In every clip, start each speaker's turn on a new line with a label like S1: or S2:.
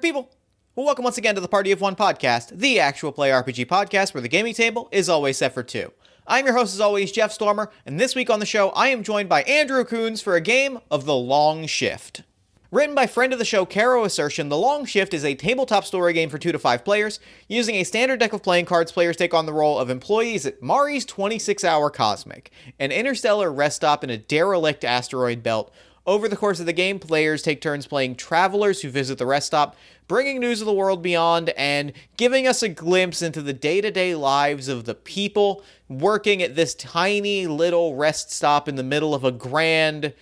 S1: Party people! Well, welcome once again to the Party of One podcast, the actual play RPG podcast where the gaming table is always set for two. I'm your host as always, Jeff Stormer, and this week on the show I am joined by Andrew Coons for a game of The Long Shift. Written by friend of the show, Caro Assertion, The Long Shift is a tabletop story game for 2 to 5 players. Using a standard deck of playing cards, players take on the role of employees at Mari's 26-Hour Cosmic, an interstellar rest stop in a derelict asteroid belt. Over the course of the game, players take turns playing travelers who visit the rest stop, bringing news of the world beyond, and giving us a glimpse into the day-to-day lives of the people working at this tiny little rest stop in the middle of a grand...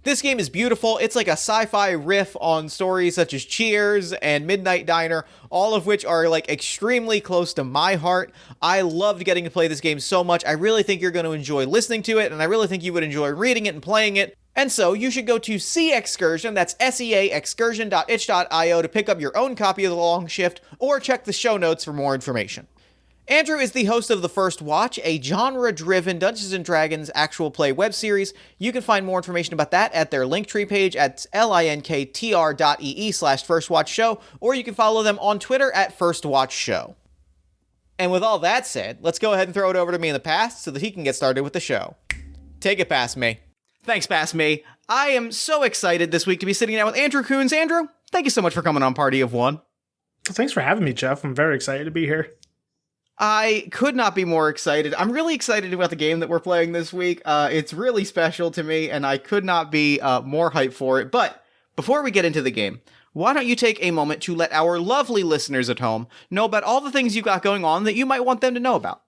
S1: This game is beautiful. It's like a sci-fi riff on stories such as Cheers and Midnight Diner, all of which are like extremely close to my heart. I loved getting to play this game so much. I really think you're going to enjoy listening to it, and I really think you would enjoy reading it and playing it. And so you should go to Excursion, that's SEA excursion.itch.io to pick up your own copy of The Long Shift, or check the show notes for more information. Andrew is the host of The First Watch, a genre-driven Dungeons & Dragons actual play web series. You can find more information about that at their Linktree page at linktr.ee/firstwatchshow, or you can follow them on Twitter at firstwatchshow. And with all that said, let's go ahead and throw it over to me in the past so that he can get started with the show. Take it past me. Thanks, past me. I am so excited this week to be sitting down with Andrew Coons. Andrew, thank you so much for coming on Party of One.
S2: Thanks for having me, Jeff. I'm very excited to be here.
S1: I could not be more excited. I'm really excited about the game that we're playing this week. It's really special to me, and I could not be more hyped for it. But before we get into the game, why don't you take a moment to let our lovely listeners at home know about all the things you got going on that you might want them to know about?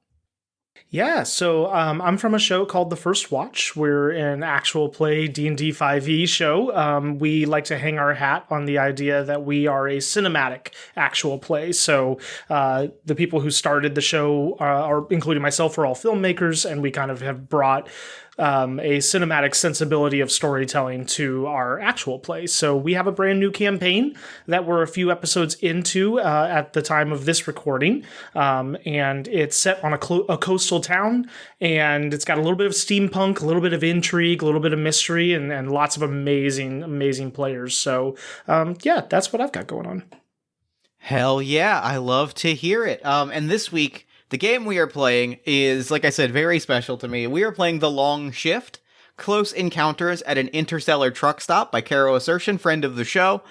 S2: Yeah, so I'm from a show called The First Watch. We're an actual play D&D 5e show. We like to hang our hat on the idea that we are a cinematic actual play. So the people who started the show, are, including myself, are all filmmakers, and we kind of have brought a cinematic sensibility of storytelling to our actual play. So we have a brand new campaign that we're a few episodes into at the time of this recording. And it's set on a coastal town, and it's got a little bit of steampunk, a little bit of intrigue, a little bit of mystery, and lots of amazing players. So yeah, that's what I've got going on.
S1: Hell yeah, I love to hear it. And this week, the game we are playing is, like I said, very special to me. We are playing The Long Shift, Close Encounters at an Interstellar Truck Stop by Caro Assertion, friend of the show.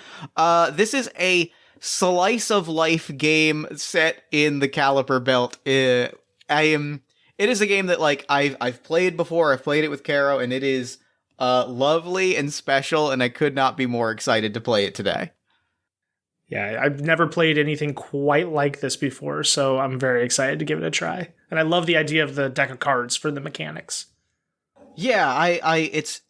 S1: This is a slice of life game set in the Caliper Belt. It is a game that like I've played before. I've played it with Caro, and it is lovely and special, and I could not be more excited to play it today.
S2: Yeah, I've never played anything quite like this before, so I'm very excited to give it a try. And I love the idea of the deck of cards for the mechanics.
S1: Yeah, it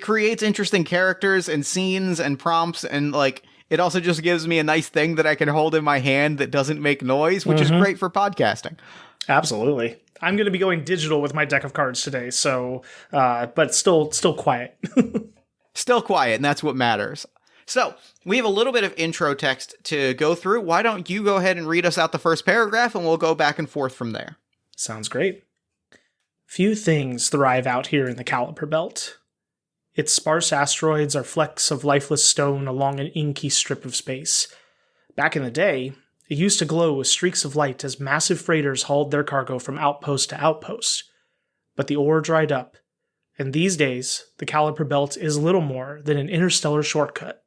S1: creates interesting characters and scenes and prompts, and like it also just gives me a nice thing that I can hold in my hand that doesn't make noise, which is great for podcasting.
S2: Absolutely. I'm going to be going digital with my deck of cards today, so but still quiet.
S1: Still quiet, and that's what matters. So, we have a little bit of intro text to go through. Why don't you go ahead and read us out the first paragraph, and we'll go back and forth from there.
S2: Sounds great. Few things thrive out here in the Caliper Belt. Its sparse asteroids are flecks of lifeless stone along an inky strip of space. Back in the day, it used to glow with streaks of light as massive freighters hauled their cargo from outpost to outpost. But the ore dried up, and these days, the Caliper Belt is little more than an interstellar shortcut.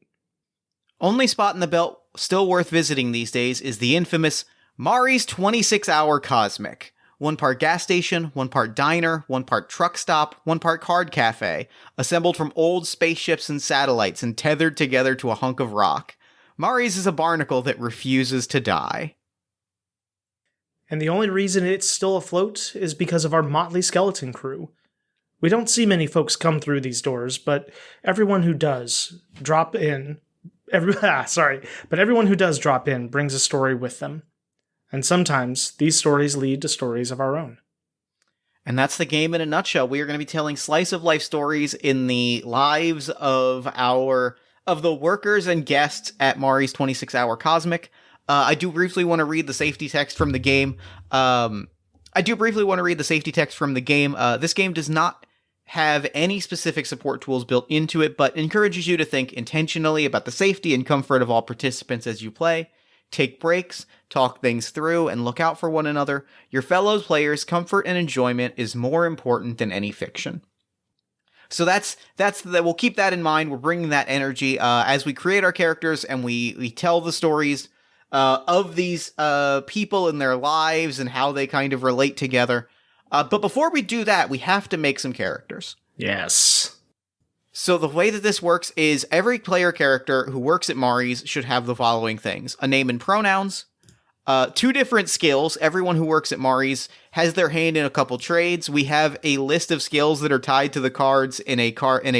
S1: Only spot in the belt still worth visiting these days is the infamous Mari's 26-Hour Cosmic. 1 part gas station, 1 part diner, 1 part truck stop, 1 part card cafe, assembled from old spaceships and satellites and tethered together to a hunk of rock. Mari's is a barnacle that refuses to die.
S2: And the only reason it's still afloat is because of our motley skeleton crew. We don't see many folks come through these doors, but everyone who does drop in everyone who does drop in brings a story with them. And sometimes these stories lead to stories of our own.
S1: And that's the game in a nutshell. We are going to be telling slice of life stories in the lives of the workers and guests at Mari's 26-Hour Cosmic. I do briefly want to read the safety text from the game. This game does not have any specific support tools built into it, but encourages you to think intentionally about the safety and comfort of all participants as you play. Take breaks, talk things through, and look out for one another. Your fellow players' comfort and enjoyment is more important than any fiction. So we'll keep that in mind. We're bringing that energy as we create our characters and we tell the stories of these people and their lives and how they kind of relate together. But before we do that, we have to make some characters.
S2: Yes.
S1: So the way that this works is every player character who works at Mari's should have the following things: a name and pronouns, 2 different skills. Everyone who works at Mari's has their hand in a couple trades. We have a list of skills that are tied to the cards in a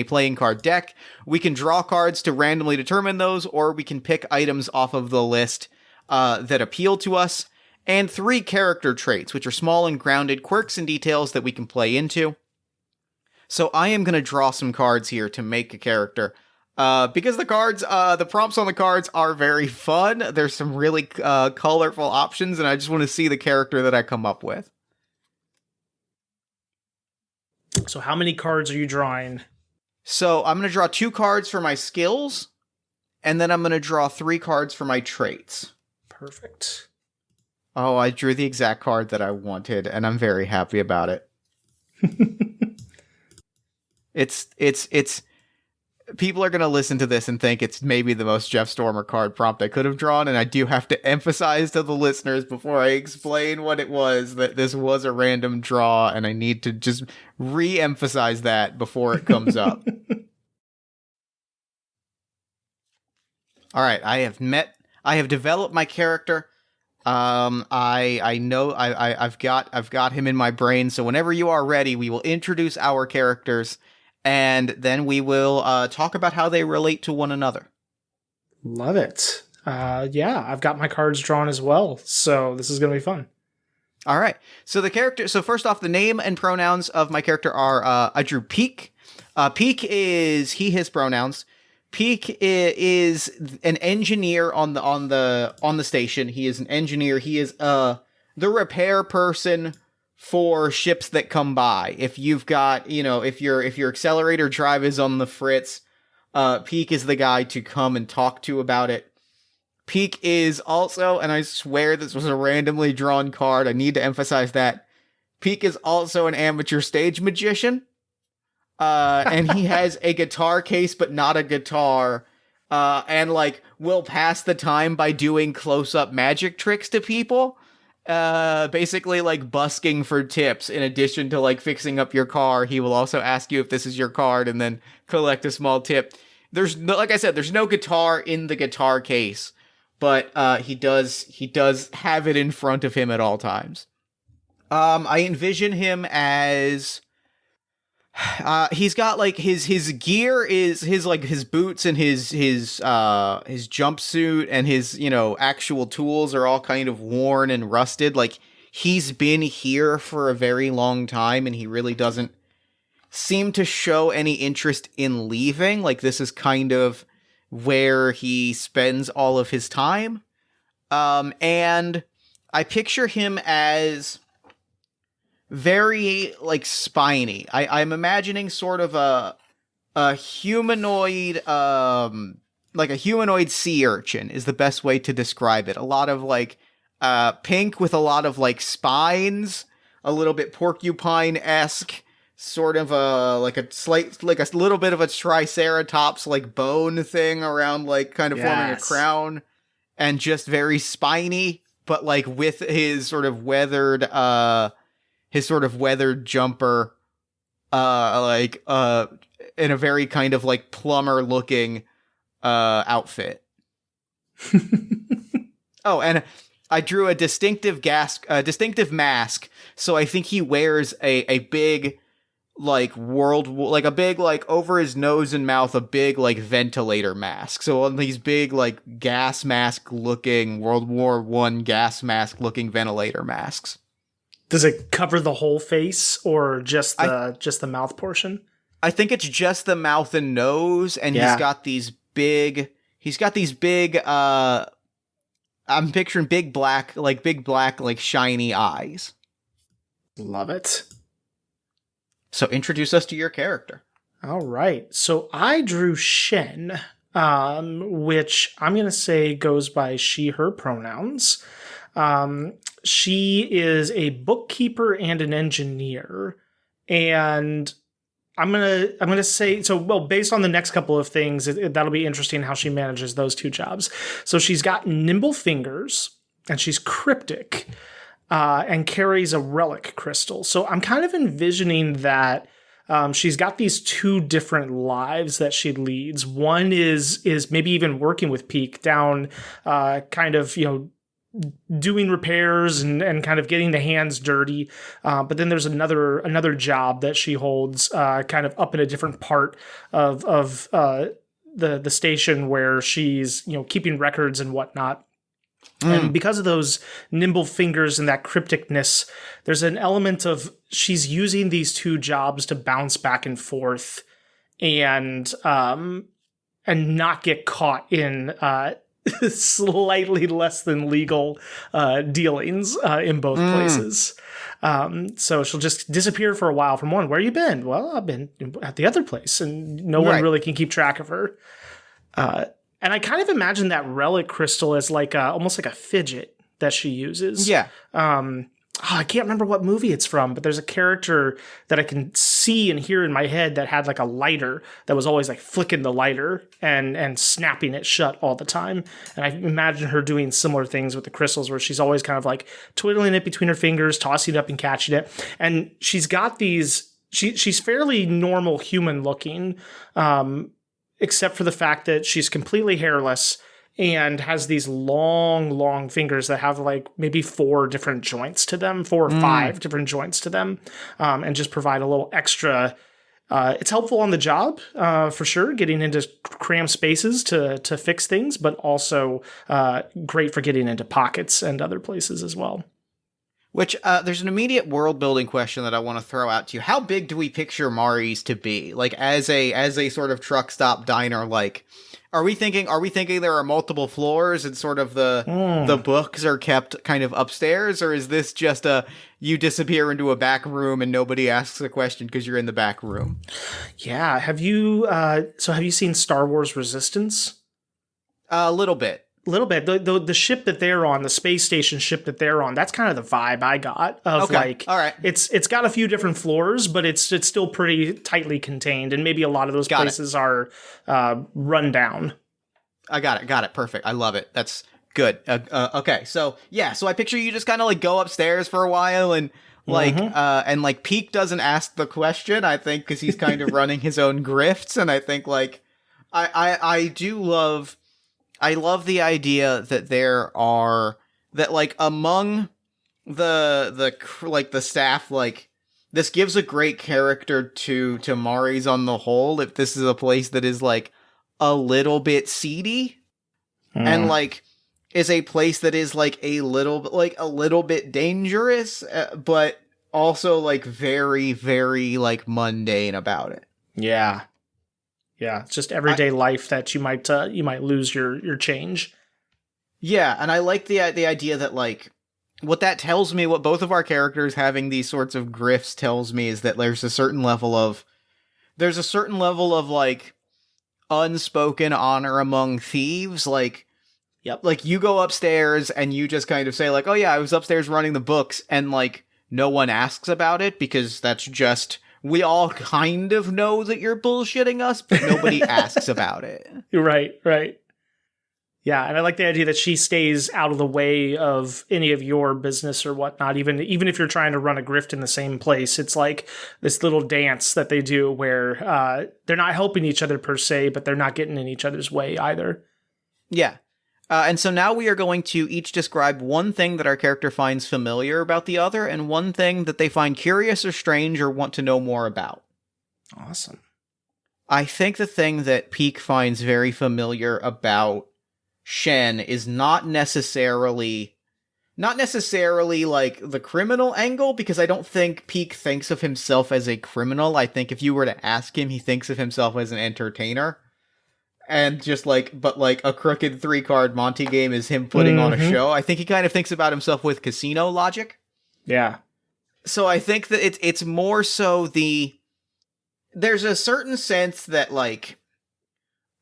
S1: playing card deck. We can draw cards to randomly determine those, or we can pick items off of the list that appeal to us. And 3 character traits, which are small and grounded quirks and details that we can play into. So I am going to draw some cards here to make a character. Because the cards, the prompts on the cards are very fun. There's some really colorful options, and I just want to see the character that I come up with.
S2: So how many cards are you drawing?
S1: So I'm going to draw 2 cards for my skills, and then I'm going to draw 3 cards for my traits.
S2: Perfect.
S1: Oh, I drew the exact card that I wanted, and I'm very happy about it. It's people are going to listen to this and think it's maybe the most Jeff Stormer card prompt I could have drawn, and I do have to emphasize to the listeners before I explain what it was that this was a random draw, and I need to just re-emphasize that before it comes up. All right, I have developed my character. I know I've got him in my brain. So whenever you are ready, we will introduce our characters, and then we will talk about how they relate to one another.
S2: Love it. Yeah, I've got my cards drawn as well, so this is going to be fun.
S1: All right. So first off, the name and pronouns of my character are I drew Peak. Peak is he, his pronouns. Peak is an engineer on the station. He is an engineer. He is the repair person for ships that come by. If you've got, if your accelerator drive is on the fritz, Peak is the guy to come and talk to about it. Peak is also, and I swear this was a randomly drawn card, I need to emphasize that, Peak is also an amateur stage magician. And he has a guitar case, but not a guitar, and will pass the time by doing close-up magic tricks to people, basically busking for tips. In addition to fixing up your car, he will also ask you if this is your card and then collect a small tip. There's no, like I said, there's no guitar in the guitar case, but he does have it in front of him at all times. I envision him as he's got his gear is his boots and his jumpsuit and his actual tools are all kind of worn and rusted. He's been here for a very long time and he really doesn't seem to show any interest in leaving. This is kind of where he spends all of his time. And I picture him as very spiny. I'm imagining sort of a humanoid, a humanoid sea urchin is the best way to describe it. A lot of pink with a lot of spines, a little bit porcupine-esque, sort of a little bit of a triceratops bone thing around kind of forming a crown, and just very spiny, but with his sort of weathered jumper, in a very kind of plumber looking outfit. Oh, and I drew a distinctive mask. So I think he wears a big over his nose and mouth, a big ventilator mask. So on these big gas mask looking World War I gas mask looking ventilator masks.
S2: Does it cover the whole face or just the mouth portion?
S1: I think it's just the mouth and nose, and he's got these big I'm picturing big black shiny eyes.
S2: Love it.
S1: So introduce us to your character.
S2: All right. So I drew Shen, which I'm going to say goes by she, her pronouns. She is a bookkeeper and an engineer. And I'm gonna say so. Well, based on the next couple of things, that'll be interesting how she manages those two jobs. So she's got nimble fingers, and she's cryptic, and carries a relic crystal. So I'm kind of envisioning that she's got these two different lives that she leads. One is maybe even working with Peak down, kind of doing repairs and kind of getting the hands dirty. But then there's another job that she holds kind of up in a different part of the station where she's, keeping records and whatnot. And because of those nimble fingers and that crypticness, there's an element of she's using these two jobs to bounce back and forth and not get caught in slightly less than legal dealings in both places. So she'll just disappear for a while from one. Where you been? Well, I've been at the other place, and no one really can keep track of her. And I kind of imagine that relic crystal as like almost like a fidget that she uses.
S1: Yeah.
S2: I can't remember what movie it's from, but there's a character that I can see and hear in my head that had like a lighter that was always like flicking the lighter and snapping it shut all the time. And I imagine her doing similar things with the crystals where she's always kind of like twiddling it between her fingers, tossing it up and catching it. And she's got these, she's fairly normal human looking, except for the fact that she's completely hairless and has these long fingers that have like maybe 4 different joints to them, 4 or 5 different joints to them, and just provide a little extra. It's helpful on the job, for sure, getting into cramped spaces to fix things, but also great for getting into pockets and other places as well.
S1: Which, there's an immediate world-building question that I want to throw out to you. How big do we picture Mari's to be? Like, as a sort of truck stop diner, like, are we thinking there are multiple floors and sort of the books are kept kind of upstairs? Or is this just you disappear into a back room and nobody asks a question because you're in the back room?
S2: Yeah. Have you seen Star Wars Resistance?
S1: A little bit.
S2: The ship that they're on, the space station ship that they're on, that's kind of the vibe I got of like,
S1: all right.
S2: It's got a few different floors, but it's still pretty tightly contained. And maybe a lot of those places are run down.
S1: I got it. Perfect. I love it. That's good. Okay. So yeah. So I picture you just kind of like go upstairs for a while and like, and like Peak doesn't ask the question, I think, cause he's kind of running his own grifts. And I think like, I love the idea that that like among the staff, like this gives a great character to Mari's on the whole. If this is a place that is like a little bit seedy and like is a place that is like a little bit dangerous, but also like very, very like mundane about it.
S2: Yeah. Yeah, it's just everyday life that you might lose your change.
S1: Yeah, and I like the idea that like what that tells me, what both of our characters having these sorts of grifts tells me is that there's a certain level of like unspoken honor among thieves. Like,
S2: yep,
S1: like you go upstairs and you just kind of say like, oh yeah, I was upstairs running the books, and like no one asks about it because that's just. We all kind of know that you're bullshitting us, but nobody asks about it.
S2: Right. Yeah, and I like the idea that she stays out of the way of any of your business or whatnot, even if you're trying to run a grift in the same place. It's like this little dance that they do where they're not helping each other per se, but they're not getting in each other's way either.
S1: Yeah. And so now we are going to each describe one thing that our character finds familiar about the other and one thing that they find curious or strange or want to know more about.
S2: Awesome.
S1: I think the thing that Peak finds very familiar about Shen is not necessarily like the criminal angle, because I don't think Peak thinks of himself as a criminal. I think if you were to ask him, he thinks of himself as an entertainer. And just like, but like a crooked 3-card Monty game is him putting on a show. I think he kind of thinks about himself with casino logic.
S2: Yeah.
S1: So I think that it's more so there's a certain sense that, like,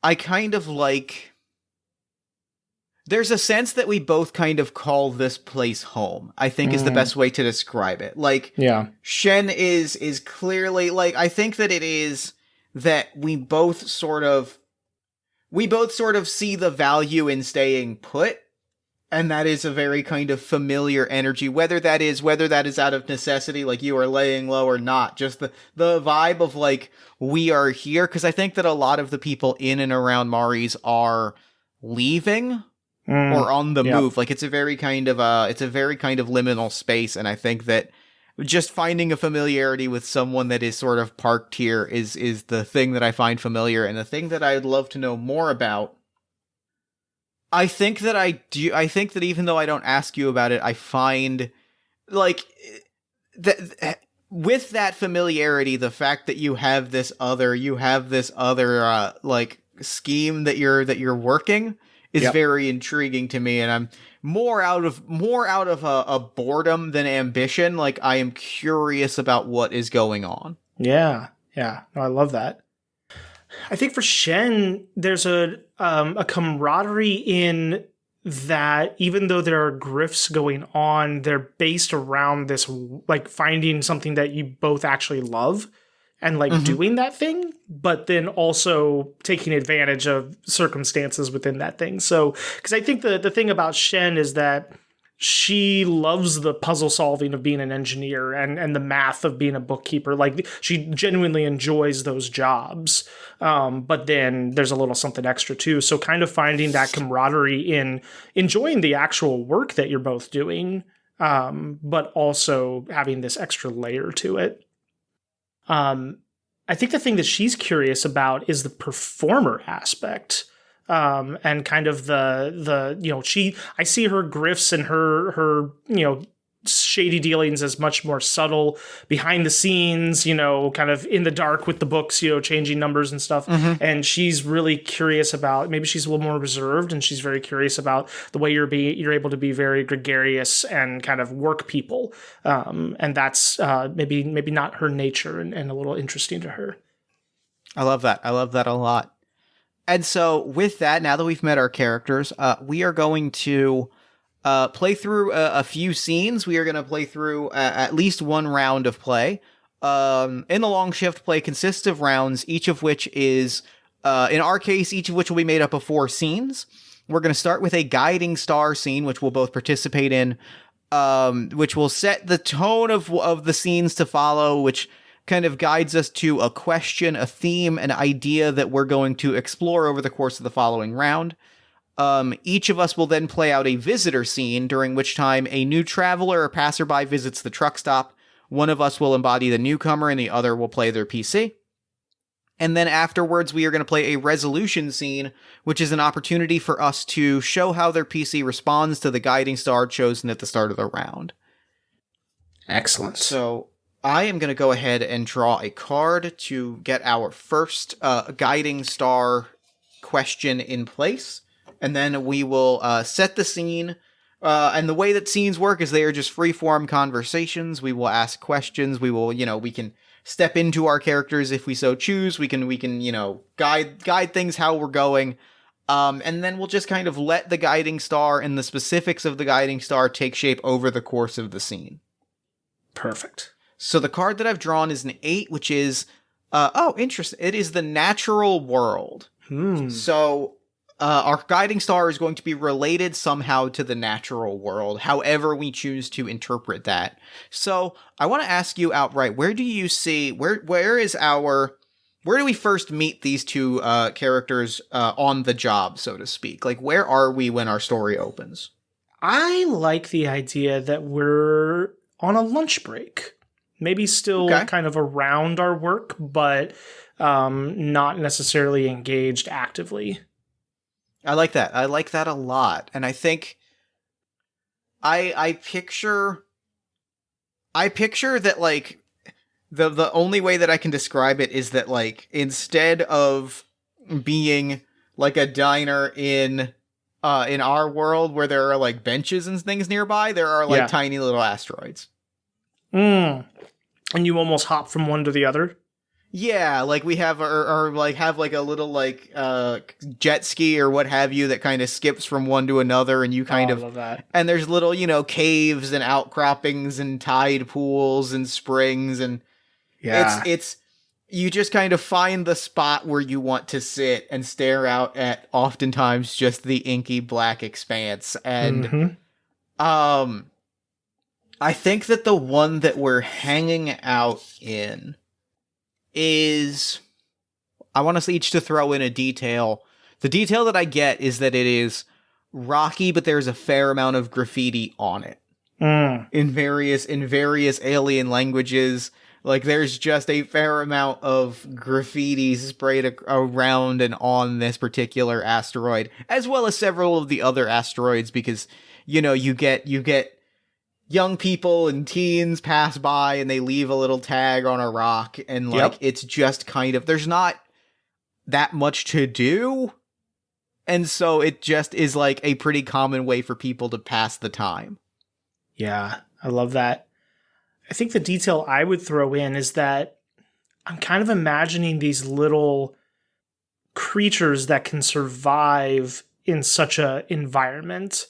S1: I kind of like... There's a sense that we both kind of call this place home, I think is the best way to describe it. Like,
S2: Yeah.
S1: Shen is clearly, like, I think that it is that we both sort of see the value in staying put, and that is a very kind of familiar energy, whether that is out of necessity, like you are laying low, or not. Just the vibe of, like, we are here, because I think that a lot of the people in and around Mari's are leaving or on the move. Like, it's a very kind of liminal space, and I think that just finding a familiarity with someone that is sort of parked here is the thing that I find familiar, and the thing that I'd love to know more about. I think that even though I don't ask you about it, I find, like, that with that familiarity, the fact that you have this other like, scheme that you're working is very intriguing to me, and I'm more out of a boredom than ambition. Like, I am curious about what is going on.
S2: Yeah. No, I love that. I think for Shen, there's a camaraderie in that even though there are grifts going on, they're based around this, like, finding something that you both actually love and, like, doing that thing, but then also taking advantage of circumstances within that thing. So, because I think the thing about Shen is that she loves the puzzle solving of being an engineer and the math of being a bookkeeper. Like, she genuinely enjoys those jobs. But then there's a little something extra too. So kind of finding that camaraderie in enjoying the actual work that you're both doing, but also having this extra layer to it. I think the thing that she's curious about is the performer aspect. And kind of the I see her grifts and her shady dealings as much more subtle, behind the scenes, kind of in the dark with the books, changing numbers and stuff. And she's really curious about, maybe she's a little more reserved, and she's very curious about the way you're able to be very gregarious and kind of work people. And that's maybe not her nature, and a little interesting to her.
S1: I love that. I love that a lot. And so with that, now that we've met our characters, we are going to play through a few scenes. We are going to play through at least one round of play. In the long shift, play consists of rounds, each of which is, in our case, each of which will be made up of 4 scenes. We're going to start with a guiding star scene, which we'll both participate in, which will set the tone of the scenes to follow, which kind of guides us to a question, a theme, an idea that we're going to explore over the course of the following round. Each of us will then play out a visitor scene, during which time a new traveler or passerby visits the truck stop. One of us will embody the newcomer, and the other will play their PC. And then afterwards, we are going to play a resolution scene, which is an opportunity for us to show how their PC responds to the guiding star chosen at the start of the round.
S2: Excellent.
S1: So I am going to go ahead and draw a card to get our first guiding star question in place. And then we will set the scene. And the way that scenes work is they are just free-form conversations. We will ask questions. We will, we can step into our characters if we so choose. We can, guide things how we're going. And then we'll just kind of let the guiding star and the specifics of the guiding star take shape over the course of the scene.
S2: Perfect.
S1: So the card that I've drawn is an 8, which is, interesting. It is the natural world. So our guiding star is going to be related somehow to the natural world, however we choose to interpret that. So I want to ask you outright, where do you see, where do we first meet these two characters on the job, so to speak? Like, where are we when our story opens?
S2: I like the idea that we're on a lunch break. Maybe still kind of around our work, but not necessarily engaged actively.
S1: I like that. I like that a lot. And I think I picture that, like, the only way that I can describe it is that, like, instead of being like a diner in our world where there are, like, benches and things nearby, there are, like, tiny little asteroids.
S2: And you almost hop from one to the other?
S1: Yeah, like we have, or like have like a little like jet ski or what have you that kind of skips from one to another, and you
S2: Oh,
S1: kind
S2: I
S1: of,
S2: love that.
S1: and there's little caves and outcroppings and tide pools and springs, and
S2: Yeah.
S1: it's you just kind of find the spot where you want to sit and stare out at oftentimes just the inky black expanse, and
S2: Mm-hmm.
S1: um I think that the one that we're hanging out in is, I want us each to throw in a detail. The detail that I get is that it is rocky, but there's a fair amount of graffiti on it
S2: Mm.
S1: in various alien languages. Like there's just a fair amount of graffiti sprayed around and on this particular asteroid, as well as several of the other asteroids, because you get young people and teens pass by and they leave a little tag on a rock, and like
S2: Yep.
S1: it's just kind of, there's not that much to do, and so it just is like a pretty common way for people to pass the time.
S2: Yeah, I love that. I think the detail I would throw in is that I'm kind of imagining these little creatures that can survive in such a environment,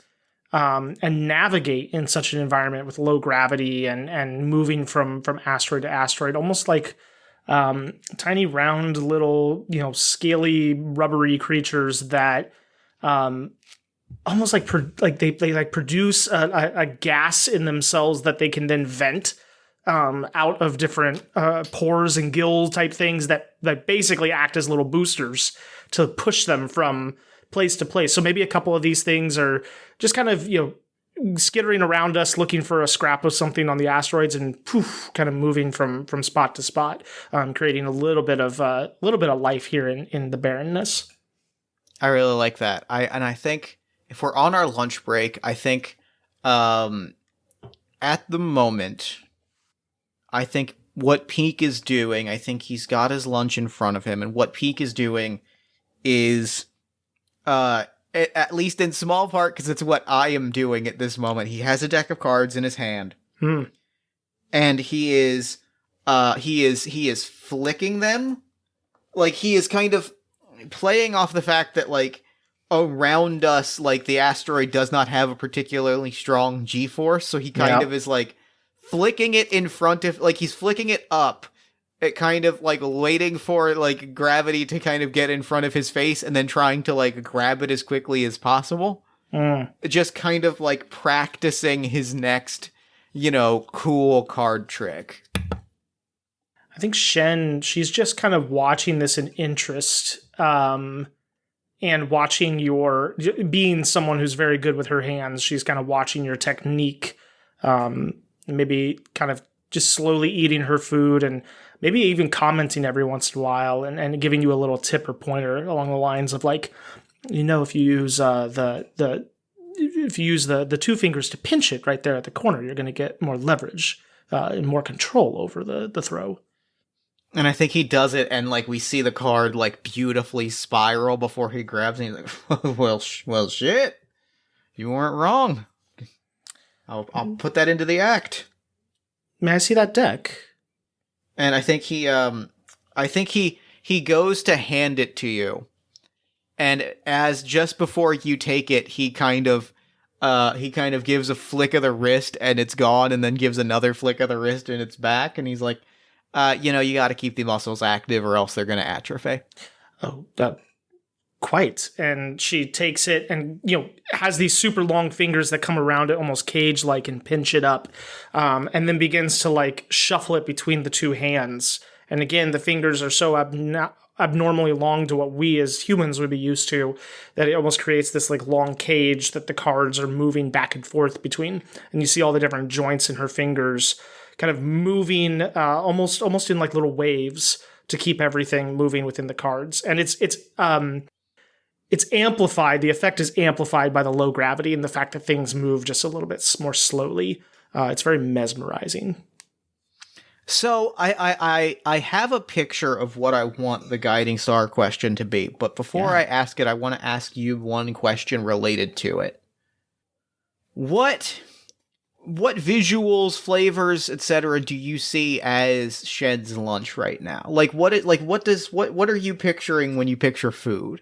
S2: and navigate in such an environment with low gravity and moving from asteroid to asteroid, almost like tiny round little scaly rubbery creatures that almost like they like produce a gas in themselves that they can then vent out of different pores and gill type things that basically act as little boosters to push them from place to place. So maybe a couple of these things are just kind of skittering around us, looking for a scrap of something on the asteroids, and poof, kind of moving from spot to spot, creating a little bit of life here in the barrenness.
S1: I really like that. I think if we're on our lunch break, I think at the moment, I think what Peak is doing, I think he's got his lunch in front of him, and what Peak is doing is, at least in small part, because it's what I am doing at this moment, he has a deck of cards in his hand, and he is flicking them, like he is kind of playing off the fact that like around us, like the asteroid does not have a particularly strong G-force, so he kind of is like flicking it in front of, like he's flicking it up, it kind of like waiting for like gravity to kind of get in front of his face and then trying to like grab it as quickly as possible. Just kind of like practicing his next, cool card trick.
S2: I think Shen, she's just kind of watching this in interest, and watching your, being someone who's very good with her hands, she's kind of watching your technique, maybe kind of just slowly eating her food, and maybe even commenting every once in a while, and giving you a little tip or pointer along the lines of like, if you use the two fingers to pinch it right there at the corner, you're going to get more leverage and more control over the throw.
S1: And I think he does it, and like we see the card like beautifully spiral before he grabs it. And he's like, well, shit, you weren't wrong. I'll put that into the act.
S2: May I see that deck?
S1: And I think he goes to hand it to you, and as just before you take it, he kind of gives a flick of the wrist and it's gone, and then gives another flick of the wrist and it's back, and he's like, you got to keep the muscles active or else they're going to atrophy.
S2: Oh, quite. And she takes it and, has these super long fingers that come around it almost cage-like and pinch it up, and then begins to like shuffle it between the two hands. And again, the fingers are so abnormally long to what we as humans would be used to that it almost creates this like long cage that the cards are moving back and forth between. And you see all the different joints in her fingers kind of moving almost in like little waves to keep everything moving within the cards. And it's amplified. The effect is amplified by the low gravity and the fact that things move just a little bit more slowly. It's very mesmerizing.
S1: So I have a picture of what I want the guiding star question to be, but before I ask it, I want to ask you one question related to it. What what visuals, flavors, etc. do you see as Shen's lunch right now? Like what are you picturing when you picture food?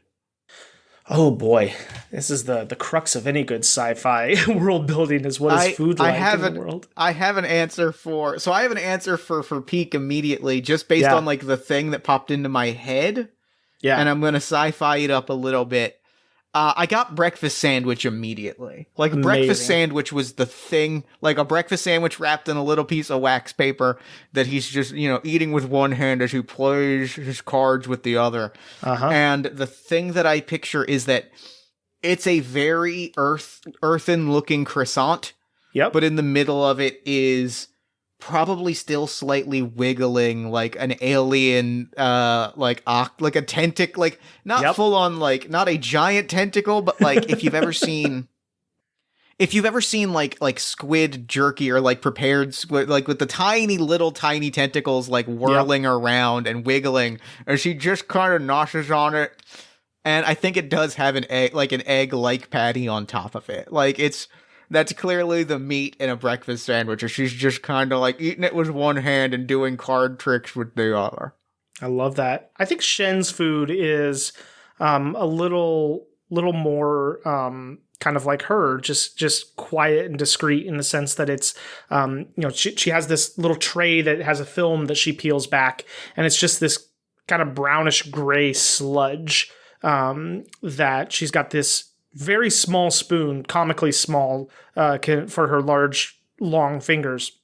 S2: Oh boy, this is the crux of any good sci-fi world building is what is food
S1: I
S2: like in
S1: have
S2: the
S1: an
S2: world.
S1: I have an answer for Peak immediately, just based
S2: Yeah,
S1: on like the thing that popped into my head,
S2: yeah,
S1: and I'm gonna sci-fi it up a little bit. I got breakfast sandwich immediately. Like breakfast
S2: amazing.
S1: sandwich was the thing. Like a breakfast sandwich wrapped in a little piece of wax paper that he's just eating with one hand as he plays his cards with the other.
S2: Uh-huh.
S1: And the thing that I picture is that it's a very earthen looking croissant,
S2: Yep.
S1: but in the middle of it is probably still slightly wiggling like an alien like a tentacle, like not
S2: Yep.
S1: full on, like not a giant tentacle, but like if you've ever seen like squid jerky or like prepared squid, like with the tiny tentacles like whirling around and wiggling, and she just kind of noshes on it. And I think it does have an egg like patty on top of it. Like that's clearly the meat in a breakfast sandwich. And she's just kind of like eating it with one hand and doing card tricks with the other.
S2: I love that. I think Shen's food is a little more kind of like her, just quiet and discreet in the sense that it's she has this little tray that has a film that she peels back, and it's just this kind of brownish gray sludge that she's got this very small spoon, comically small for her large long fingers,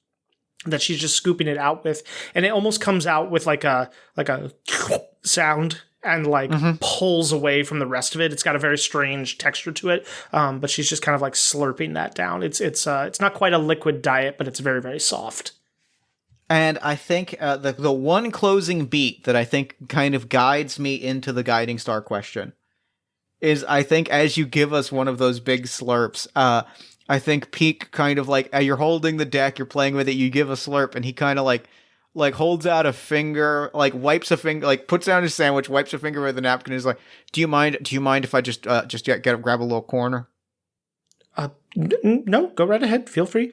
S2: that she's just scooping it out with, and it almost comes out with like a sound and like pulls away from the rest of it. It's got a very strange texture to it, but she's just kind of like slurping that down. It's not quite a liquid diet, but it's very, very soft.
S1: And I think the one closing beat that I think kind of guides me into the guiding star question is, I think as you give us one of those big slurps, I think Peak kind of like, you're holding the deck, you're playing with it, you give a slurp, and he kind of like holds out a finger, like wipes a finger, like puts down his sandwich, wipes a finger with a napkin, and is like, "Do you mind if I just grab a little corner?"
S2: No, go right ahead. Feel free.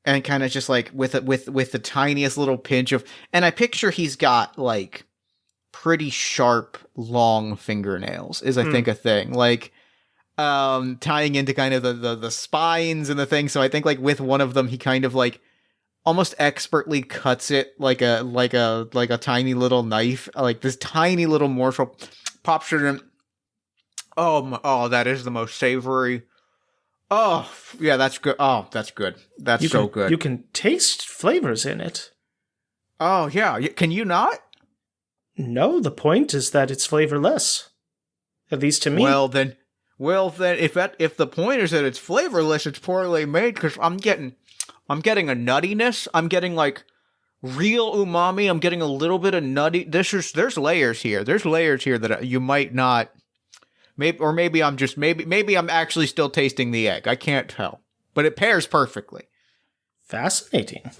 S1: And kind of just like with the tiniest little pinch of, and I picture he's got like pretty sharp, long fingernails is I think a thing, like tying into kind of the spines and the thing. So I think like with one of them he kind of like almost expertly cuts it like a tiny little knife, like this tiny little morsel, pops it in. Oh, that is the most savory. Oh, yeah, that's good. Oh, that's good. That's so good.
S2: You can taste flavors in it.
S1: Oh, yeah. Can you not?
S2: No, the point is that it's flavorless. At least to me.
S1: Well then, if the point is that it's flavorless, it's poorly made, because I'm getting a nuttiness. I'm getting like real umami. I'm getting a little bit of nutty. There's layers here. There's layers here that you might not. Maybe I'm actually still tasting the egg. I can't tell, but it pairs perfectly.
S2: Fascinating.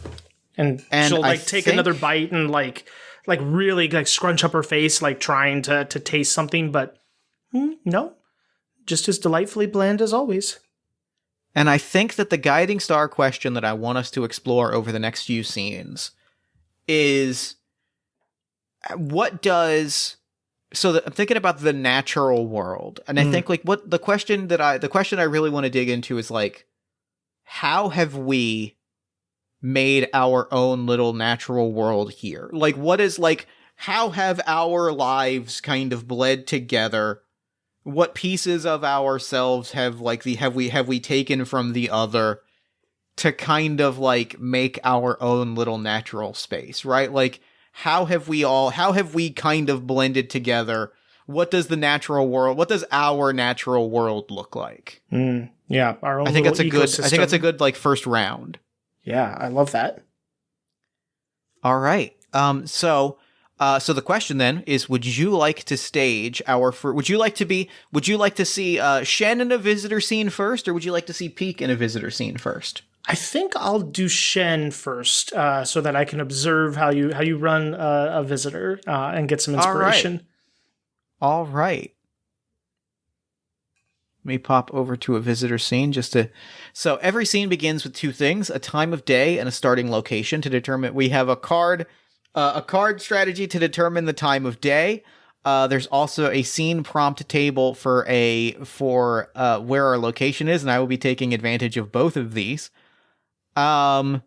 S2: And she'll like take another bite and like really like scrunch up her face, like trying to taste something, but no, just as delightfully bland as always.
S1: And I think that the guiding star question that I want us to explore over the next few scenes is I'm thinking about the natural world, and I think like the question I really want to dig into is like, how have we made our own little natural world here? Like, how have our lives kind of bled together? What pieces of ourselves have we taken from the other to kind of like make our own little natural space, right? Like, how have we kind of blended together? What does our natural world look like?
S2: Yeah, our own.
S1: I think that's
S2: ecosystem.
S1: a good like first round.
S2: Yeah, I love that.
S1: All right. So the question then is: would you like to stage would you like to see Shen in a visitor scene first, or would you like to see Peak in a visitor scene first?
S2: I think I'll do Shen first, so that I can observe how you run a visitor and get some inspiration.
S1: All right. Let me pop over to a visitor scene so every scene begins with two things: a time of day and a starting location to determine. We have a card strategy to determine the time of day. There's also a scene prompt table for where our location is, and I will be taking advantage of both of these. When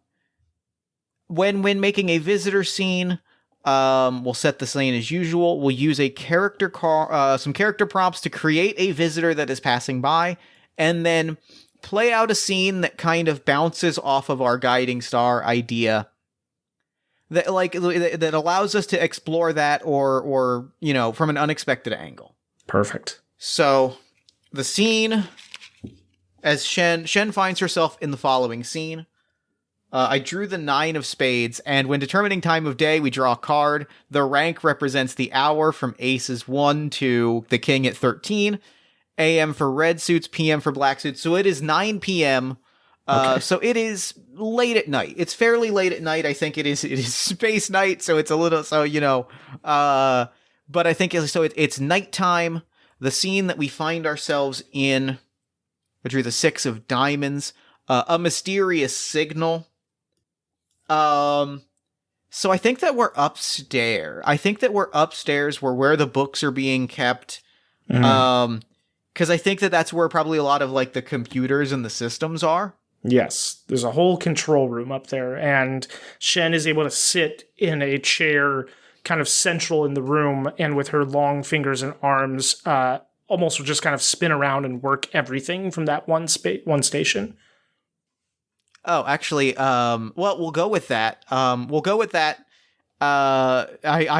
S1: making a visitor scene, we'll set the scene as usual. We'll use some character prompts to create a visitor that is passing by, and then play out a scene that kind of bounces off of our guiding star idea. That allows us to explore that or from an unexpected angle.
S2: Perfect.
S1: So the scene, as Shen finds herself in the following scene. I drew the 9 of spades, and when determining time of day, we draw a card. The rank represents the hour from aces 1 to the king at 13. AM for red suits, PM for black suits. So it is 9 p.m. Okay. So it is late at night. It's fairly late at night. I think it is space night, so it's a little, but I think it's nighttime. The scene that we find ourselves in, I drew the 6 of diamonds, a mysterious signal. So I think that we're upstairs. Where the books are being kept. Mm-hmm. Because I think that's where probably a lot of like the computers and the systems are.
S2: Yes, there's a whole control room up there, and Shen is able to sit in a chair kind of central in the room, and with her long fingers and arms, almost just kind of spin around and work everything from that one station.
S1: Oh, actually, we'll go with that. I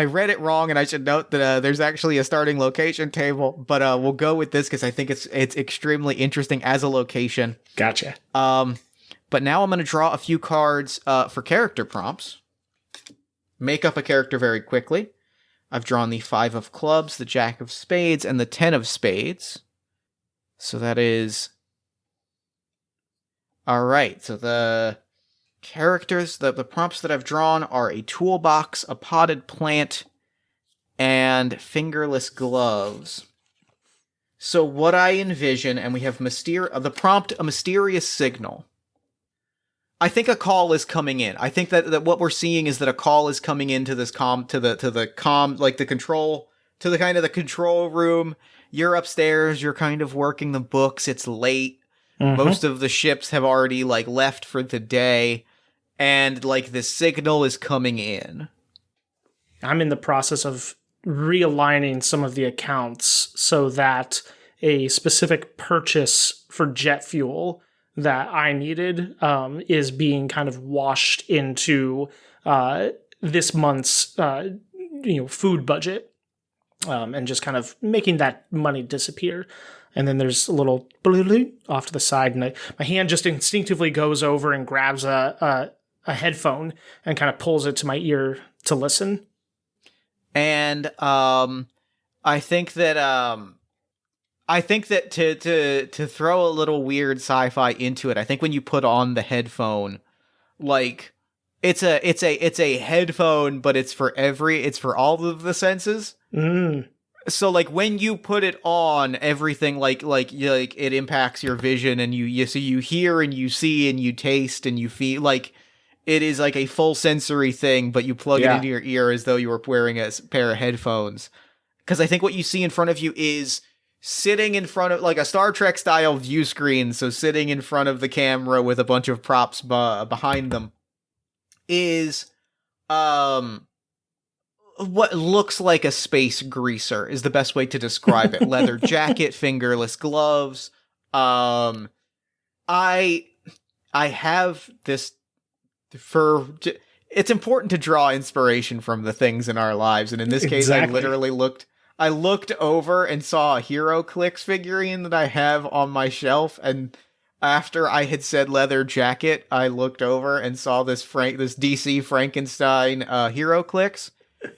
S1: read it wrong, and I should note that there's actually a starting location table, but we'll go with this because I think it's extremely interesting as a location.
S2: Gotcha.
S1: But now I'm going to draw a few cards for character prompts. Make up a character very quickly. I've drawn the 5 of clubs, the Jack of spades, and the 10 of spades. So that is... Alright, so the characters, the prompts that I've drawn are a toolbox, a potted plant, and fingerless gloves. So what I envision, and we have the prompt, a mysterious signal. I think a call is coming in. I think that what we're seeing is that a call is coming into this the control room. You're upstairs, you're kind of working the books, it's late. Mm-hmm. Most of the ships have already left for the day, and this signal is coming in.
S2: I'm in the process of realigning some of the accounts so that a specific purchase for jet fuel that I needed is being kind of washed into this month's food budget, and just kind of making that money disappear. And then there's a little off to the side, and my hand just instinctively goes over and grabs a headphone and kind of pulls it to my ear to listen.
S1: And I think that to throw a little weird sci-fi into it, I think when you put on the headphone, it's a headphone, but it's for all of the senses. Mm. So when you put it on, everything it impacts your vision, and you hear and you see and you taste and you feel it is a full sensory thing, but you plug it into your ear as though you were wearing a pair of headphones. Because I think what you see in front of you is sitting in front of a Star Trek style view screen. So sitting in front of the camera with a bunch of props behind them is what looks like a space greaser is the best way to describe it. Leather jacket, fingerless gloves. I have this it's important to draw inspiration from the things in our lives, and in this case, exactly. I looked over and saw a HeroClix figurine that I have on my shelf, and after I had said leather jacket, I looked over and saw this DC Frankenstein HeroClix.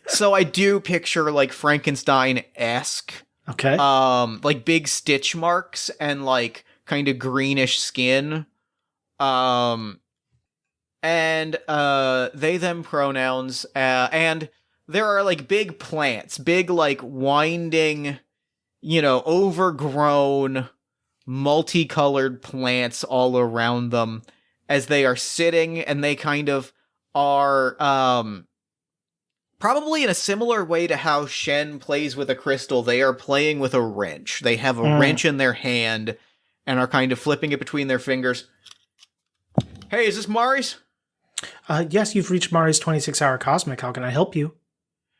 S1: So I do picture Frankenstein-esque.
S2: Okay.
S1: Big stitch marks and kind of greenish skin. And they them pronouns, and there are big plants, big winding, overgrown multicolored plants all around them as they are sitting, and they kind of are probably in a similar way to how Shen plays with a crystal. They are playing with a wrench. They have a wrench in their hand and are kind of flipping it between their fingers. Hey, is this Mari's?
S2: Yes, you've reached Mari's 26-hour cosmic. How can I help you?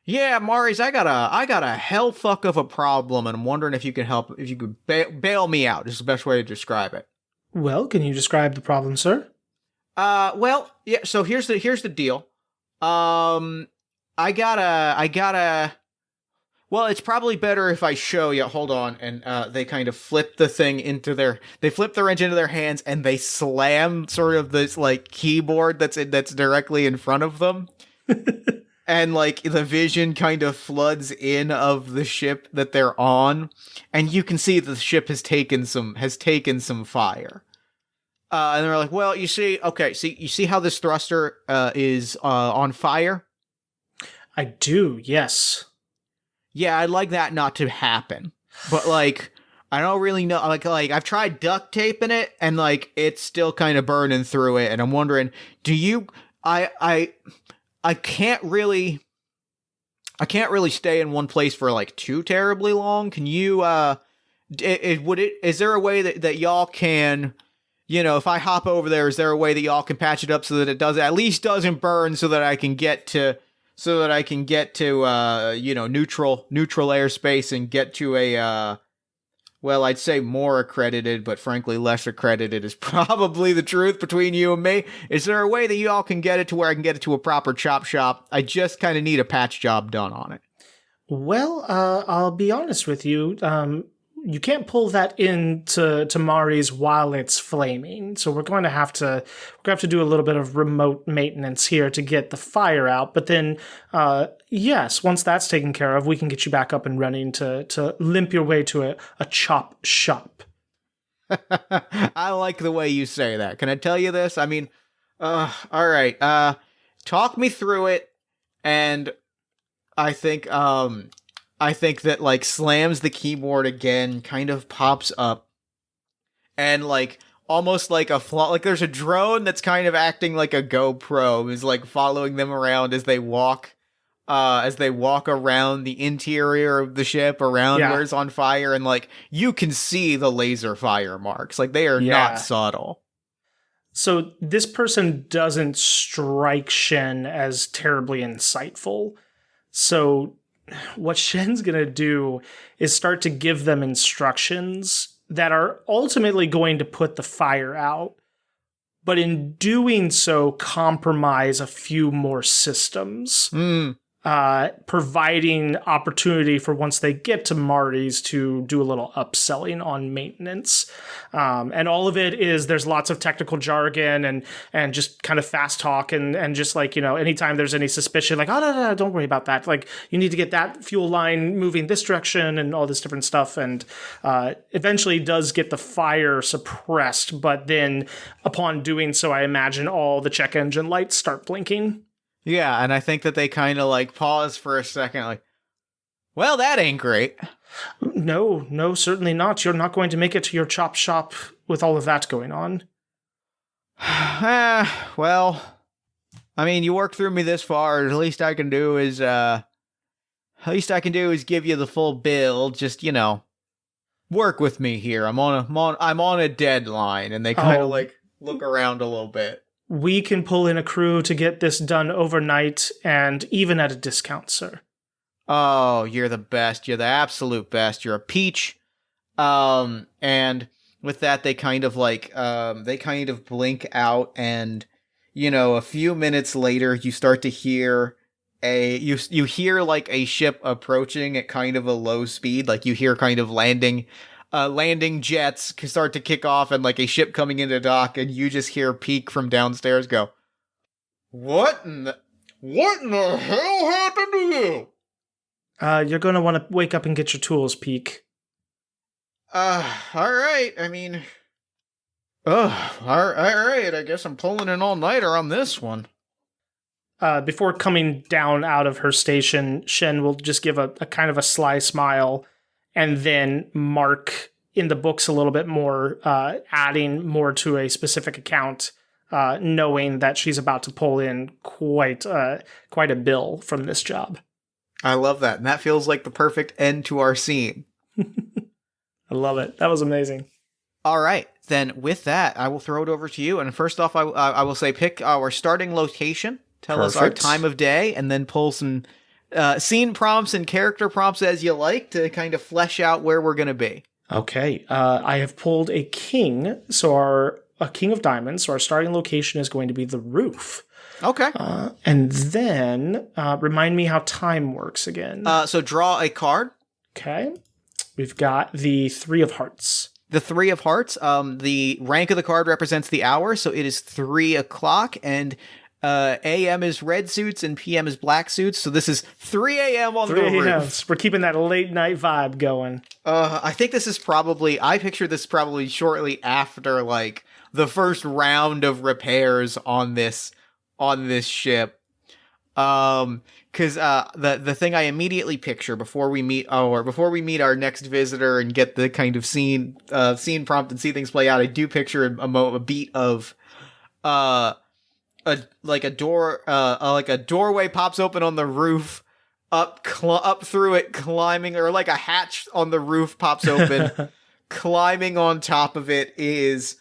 S1: Yeah, Mari's, I got a hell fuck of a problem, and I'm wondering if you can help, if you could bail me out. This is the best way to describe it.
S2: Well, can you describe the problem, sir?
S1: Well, yeah, so here's the deal. I gotta, well, it's probably better if I show you. Hold on. And, they kind of flip the thing they flip the wrench into their hands, and they slam sort of this, like, keyboard that's directly in front of them. And, like, the vision kind of floods in of the ship that they're on, and you can see that the ship has taken some fire. And they're like, well, you see how this thruster is on fire?
S2: I do, yes.
S1: Yeah, I'd like that not to happen. But, like, I don't really know. Like I've tried duct taping it, and, like, it's still kind of burning through it, and I'm wondering, I can't really stay in one place for, like, too terribly long. Can you, is there a way that y'all can, you know, if I hop over there, is there a way that y'all can patch it up so that it at least doesn't burn, so that I can get to, you know, neutral airspace and get to a, well, I'd say more accredited, but frankly, less accredited is probably the truth between you and me. Is there a way that you all can get it to where I can get it to a proper chop shop? I just kind of need a patch job done on it.
S2: Well, I'll be honest with you. You can't pull that into Mari's while it's flaming. So we're going to have to do a little bit of remote maintenance here to get the fire out. But then, yes, once that's taken care of, we can get you back up and running to limp your way to a chop shop.
S1: I like the way you say that. Can I tell you this? I mean, all right. Talk me through it, and I think that, like, slams the keyboard again, kind of pops up, and, like, almost like like there's a drone that's kind of acting like a GoPro, is, like, following them around as they walk around the interior of the ship, around where it's on fire, and, like, you can see the laser fire marks. Like, they are not subtle.
S2: So this person doesn't strike Shen as terribly insightful. So what Shen's going to do is start to give them instructions that are ultimately going to put the fire out, but in doing so, compromise a few more systems. Providing opportunity for, once they get to Mari's, to do a little upselling on maintenance. And all of it is, there's lots of technical jargon and just kind of fast talk and just, like, you know, anytime there's any suspicion, like, oh, no, don't worry about that. Like, you need to get that fuel line moving this direction and all this different stuff. And eventually does get the fire suppressed. But then upon doing so, I imagine all the check engine lights start blinking.
S1: Yeah, and I think that they kind of, like, pause for a second, like, well, that ain't great.
S2: No, certainly not. You're not going to make it to your chop shop with all of that going on.
S1: Well, I mean, you worked through me this far. The least I can do is give you the full bill. Just, you know, work with me here. I'm on a deadline, and they kind of, like, look around a little bit.
S2: We can pull in a crew to get this done overnight, and even at a discount, sir.
S1: Oh, you're the best. You're the absolute best. You're a peach. And with that, they kind of, like, blink out, and, you know, a few minutes later, you start to hear you hear, like, a ship approaching at kind of a low speed. Like, you hear kind of landing jets start to kick off, and, like, a ship coming into dock, and you just hear Peak from downstairs go, What in the hell happened to you?
S2: You're going to want to wake up and get your tools, Peak.
S1: All right. I mean, all right. I guess I'm pulling an all-nighter on this one.
S2: Before coming down out of her station, Shen will just give a kind of a sly smile, and then mark in the books a little bit more, adding more to a specific account, knowing that she's about to pull in quite a bill from this job.
S1: I love that. And that feels like the perfect end to our scene.
S2: I love it. That was amazing.
S1: All right. Then with that, I will throw it over to you. And first off, I will say pick our starting location. Tell us our time of day, and then pull some scene prompts and character prompts as you like to kind of flesh out where we're going to be.
S2: Okay. I have pulled a king. So a king of diamonds. So our starting location is going to be the roof.
S1: Okay.
S2: And then remind me how time works again.
S1: So draw a card.
S2: Okay. We've got the 3 of hearts.
S1: The 3 of hearts. The rank of the card represents the hour, so it is 3 o'clock, and AM is red suits and PM is black suits. So this is 3 a.m. on the roof.
S2: We're keeping that late night vibe going.
S1: I think this is probably, I picture this probably shortly after like the first round of repairs on this ship. Because the thing I immediately picture before we meet our next visitor and get the kind of scene prompt and see things play out, I do picture a beat of a doorway pops open on the roof, up through it, climbing, or like a hatch on the roof pops open, climbing on top of it is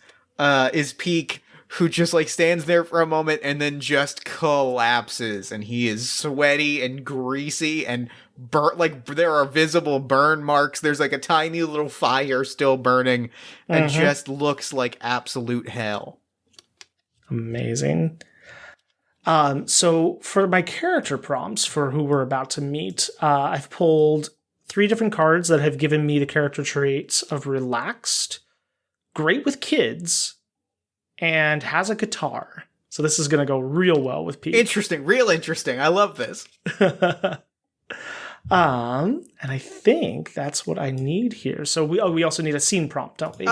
S1: Peak, who just like stands there for a moment and then just collapses, and he is sweaty and greasy and burnt, like there are visible burn marks. There's like a tiny little fire still burning, and just looks like absolute hell.
S2: Amazing. So for my character prompts for who we're about to meet, I've pulled 3 different cards that have given me the character traits of relaxed, great with kids, and has a guitar. So this is going to go real well with Pete.
S1: Real interesting. I love this.
S2: And I think that's what I need here. So we also need a scene prompt, don't we?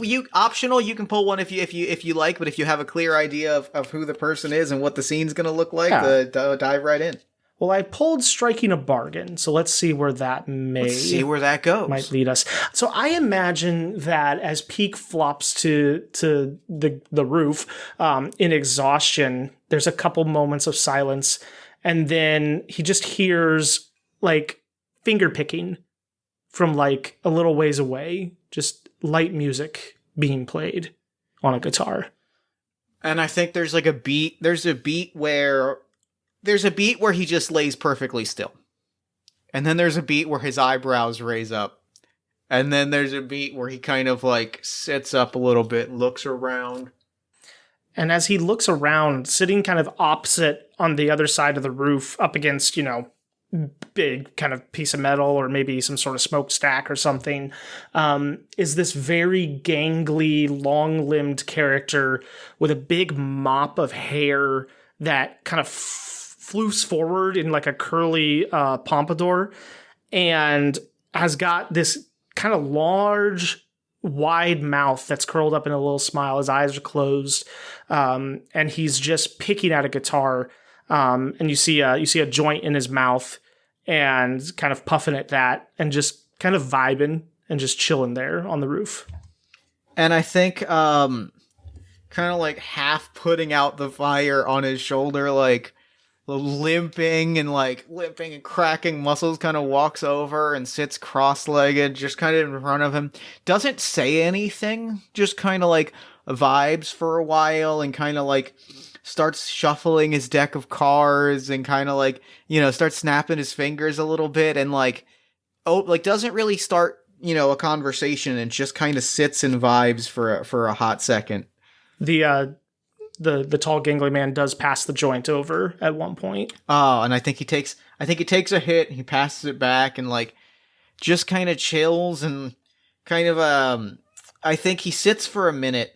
S1: You optional. You can pull one if you like, but if you have a clear idea of who the person is and what the scene's going to look like, dive right in.
S2: Well, I pulled striking a bargain, so let's see where that
S1: goes.
S2: Might lead us. So I imagine that as Peak flops to the roof in exhaustion, there's a couple moments of silence, and then he just hears like finger picking from like a little ways away, just light music being played on a guitar.
S1: And I think there's like a beat. There's a beat where he just lays perfectly still. And then there's a beat where his eyebrows raise up. And then there's a beat where he kind of like sits up a little bit, looks around.
S2: And as he looks around, sitting kind of opposite on the other side of the roof, up against, big kind of piece of metal or maybe some sort of smokestack or something, is this very gangly, long-limbed character with a big mop of hair that kind of floofs forward in like a curly pompadour, and has got this kind of large, wide mouth that's curled up in a little smile. His eyes are closed, and he's just picking at a guitar. And you see a joint in his mouth, and kind of puffing at that, and just kind of vibing and just chilling there on the roof.
S1: And I think kind of like half putting out the fire on his shoulder, like limping and cracking muscles, kind of walks over and sits cross-legged, just kind of in front of him. Doesn't say anything, just kind of like vibes for a while, and kind of like starts shuffling his deck of cards, and kind of like, starts snapping his fingers a little bit, and doesn't really start, a conversation, and just kind of sits and vibes for a hot second.
S2: The tall gangly man does pass the joint over at one point.
S1: Oh, and I think he takes a hit, and he passes it back, and like just kind of chills, and kind of I think he sits for a minute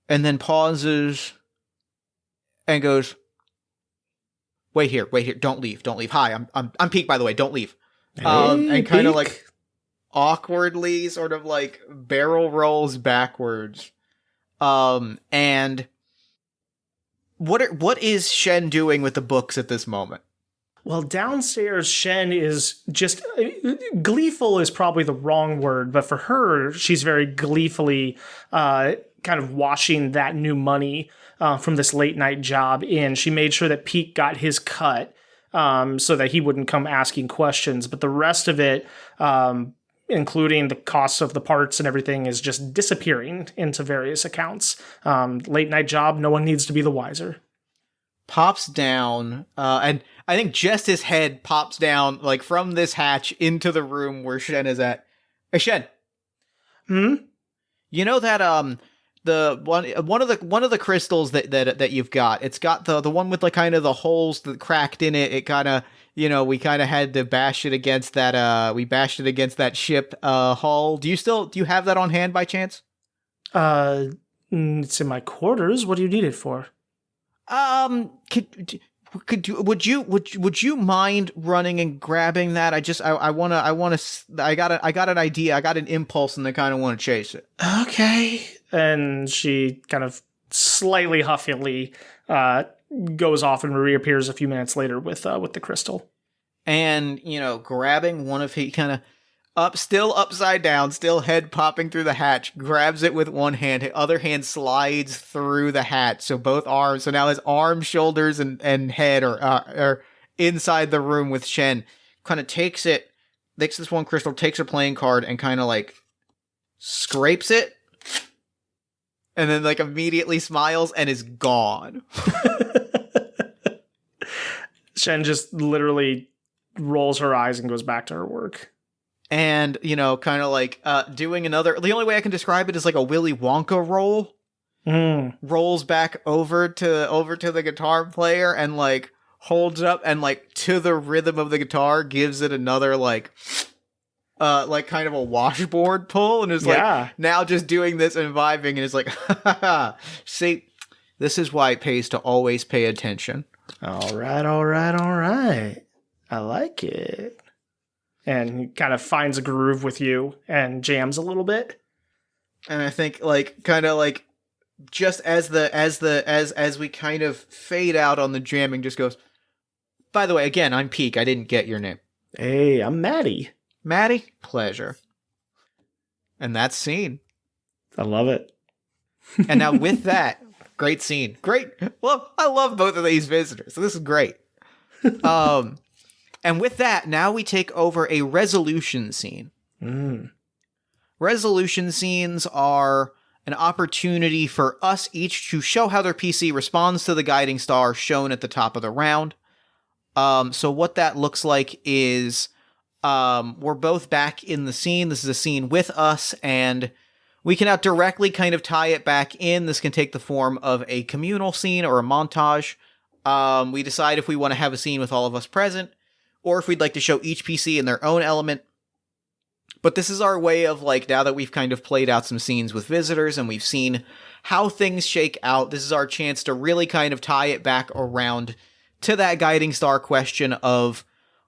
S1: and then pauses and goes, wait here, don't leave. Hi, I'm Peak, by the way, don't leave.
S2: Hey,
S1: and kind of
S2: Peak.
S1: like awkwardly sort of like barrel rolls backwards. And what is Shen doing with the books at this moment?
S2: Well, downstairs, Shen is just gleeful is probably the wrong word, but for her, she's very gleefully kind of washing that new money from this late night job in. She made sure that Pete got his cut so that he wouldn't come asking questions, but the rest of it, including the costs of the parts and everything, is just disappearing into various accounts. Late night job, no one needs to be the wiser.
S1: Pops down, and I think just his head pops down, like, from this hatch into the room where Shen is at. Hey, Shen. You know that, the one of the crystals that you've got, it's got the one with, like, kind of the holes that cracked in it. It kind of, we kind of had to bash it against that, we bashed it against that ship, hull. Do you have that on hand by chance?
S2: It's in my quarters. What do you need it for?
S1: Would you mind running and grabbing that? I got an idea. I got an impulse and I kind of want to chase it.
S2: Okay. And she kind of slightly huffily goes off and reappears a few minutes later with the crystal.
S1: And, grabbing one of he kind of still upside down, still head popping through the hatch, grabs it with one hand, his other hand slides through the hatch, so both arms, so now his arms, shoulders, and head are inside the room with Shen, kind of takes this one crystal, takes her playing card, and kind of, like, scrapes it, and then, like, immediately smiles and is gone.
S2: Shen just literally rolls her eyes and goes back to her work.
S1: And, kind of like doing another... The only way I can describe it is like a Willy Wonka roll. Rolls back over to the guitar player and, like, holds it up and, like, to the rhythm of the guitar, gives it another, like kind of a washboard pull. And is like, now just doing this and vibing. And it's like, see, this is why it pays to always pay attention.
S2: All right. I like it. And he kind of finds a groove with you and jams a little bit.
S1: And I think, like, kind of like, just as we kind of fade out on the jamming, just goes, by the way, again, I'm Peak. I didn't get your name.
S2: Hey, I'm Maddie.
S1: Maddie? Pleasure. And that's scene.
S2: I love it.
S1: And now with that, great scene. Great. Well, I love both of these visitors. So this is great. And with that, now we take over a resolution scene. Resolution scenes are an opportunity for us each to show how their PC responds to the guiding star shown at the top of the round. So what that looks like is we're both back in the scene. This is a scene with us, and we can now directly kind of tie it back in. This can take the form of a communal scene or a montage. We decide if we want to have a scene with all of us present, or if we'd like to show each PC in their own element. But this is our way of, like, now that we've kind of played out some scenes with visitors and we've seen how things shake out, this is our chance to really kind of tie it back around to that guiding star question of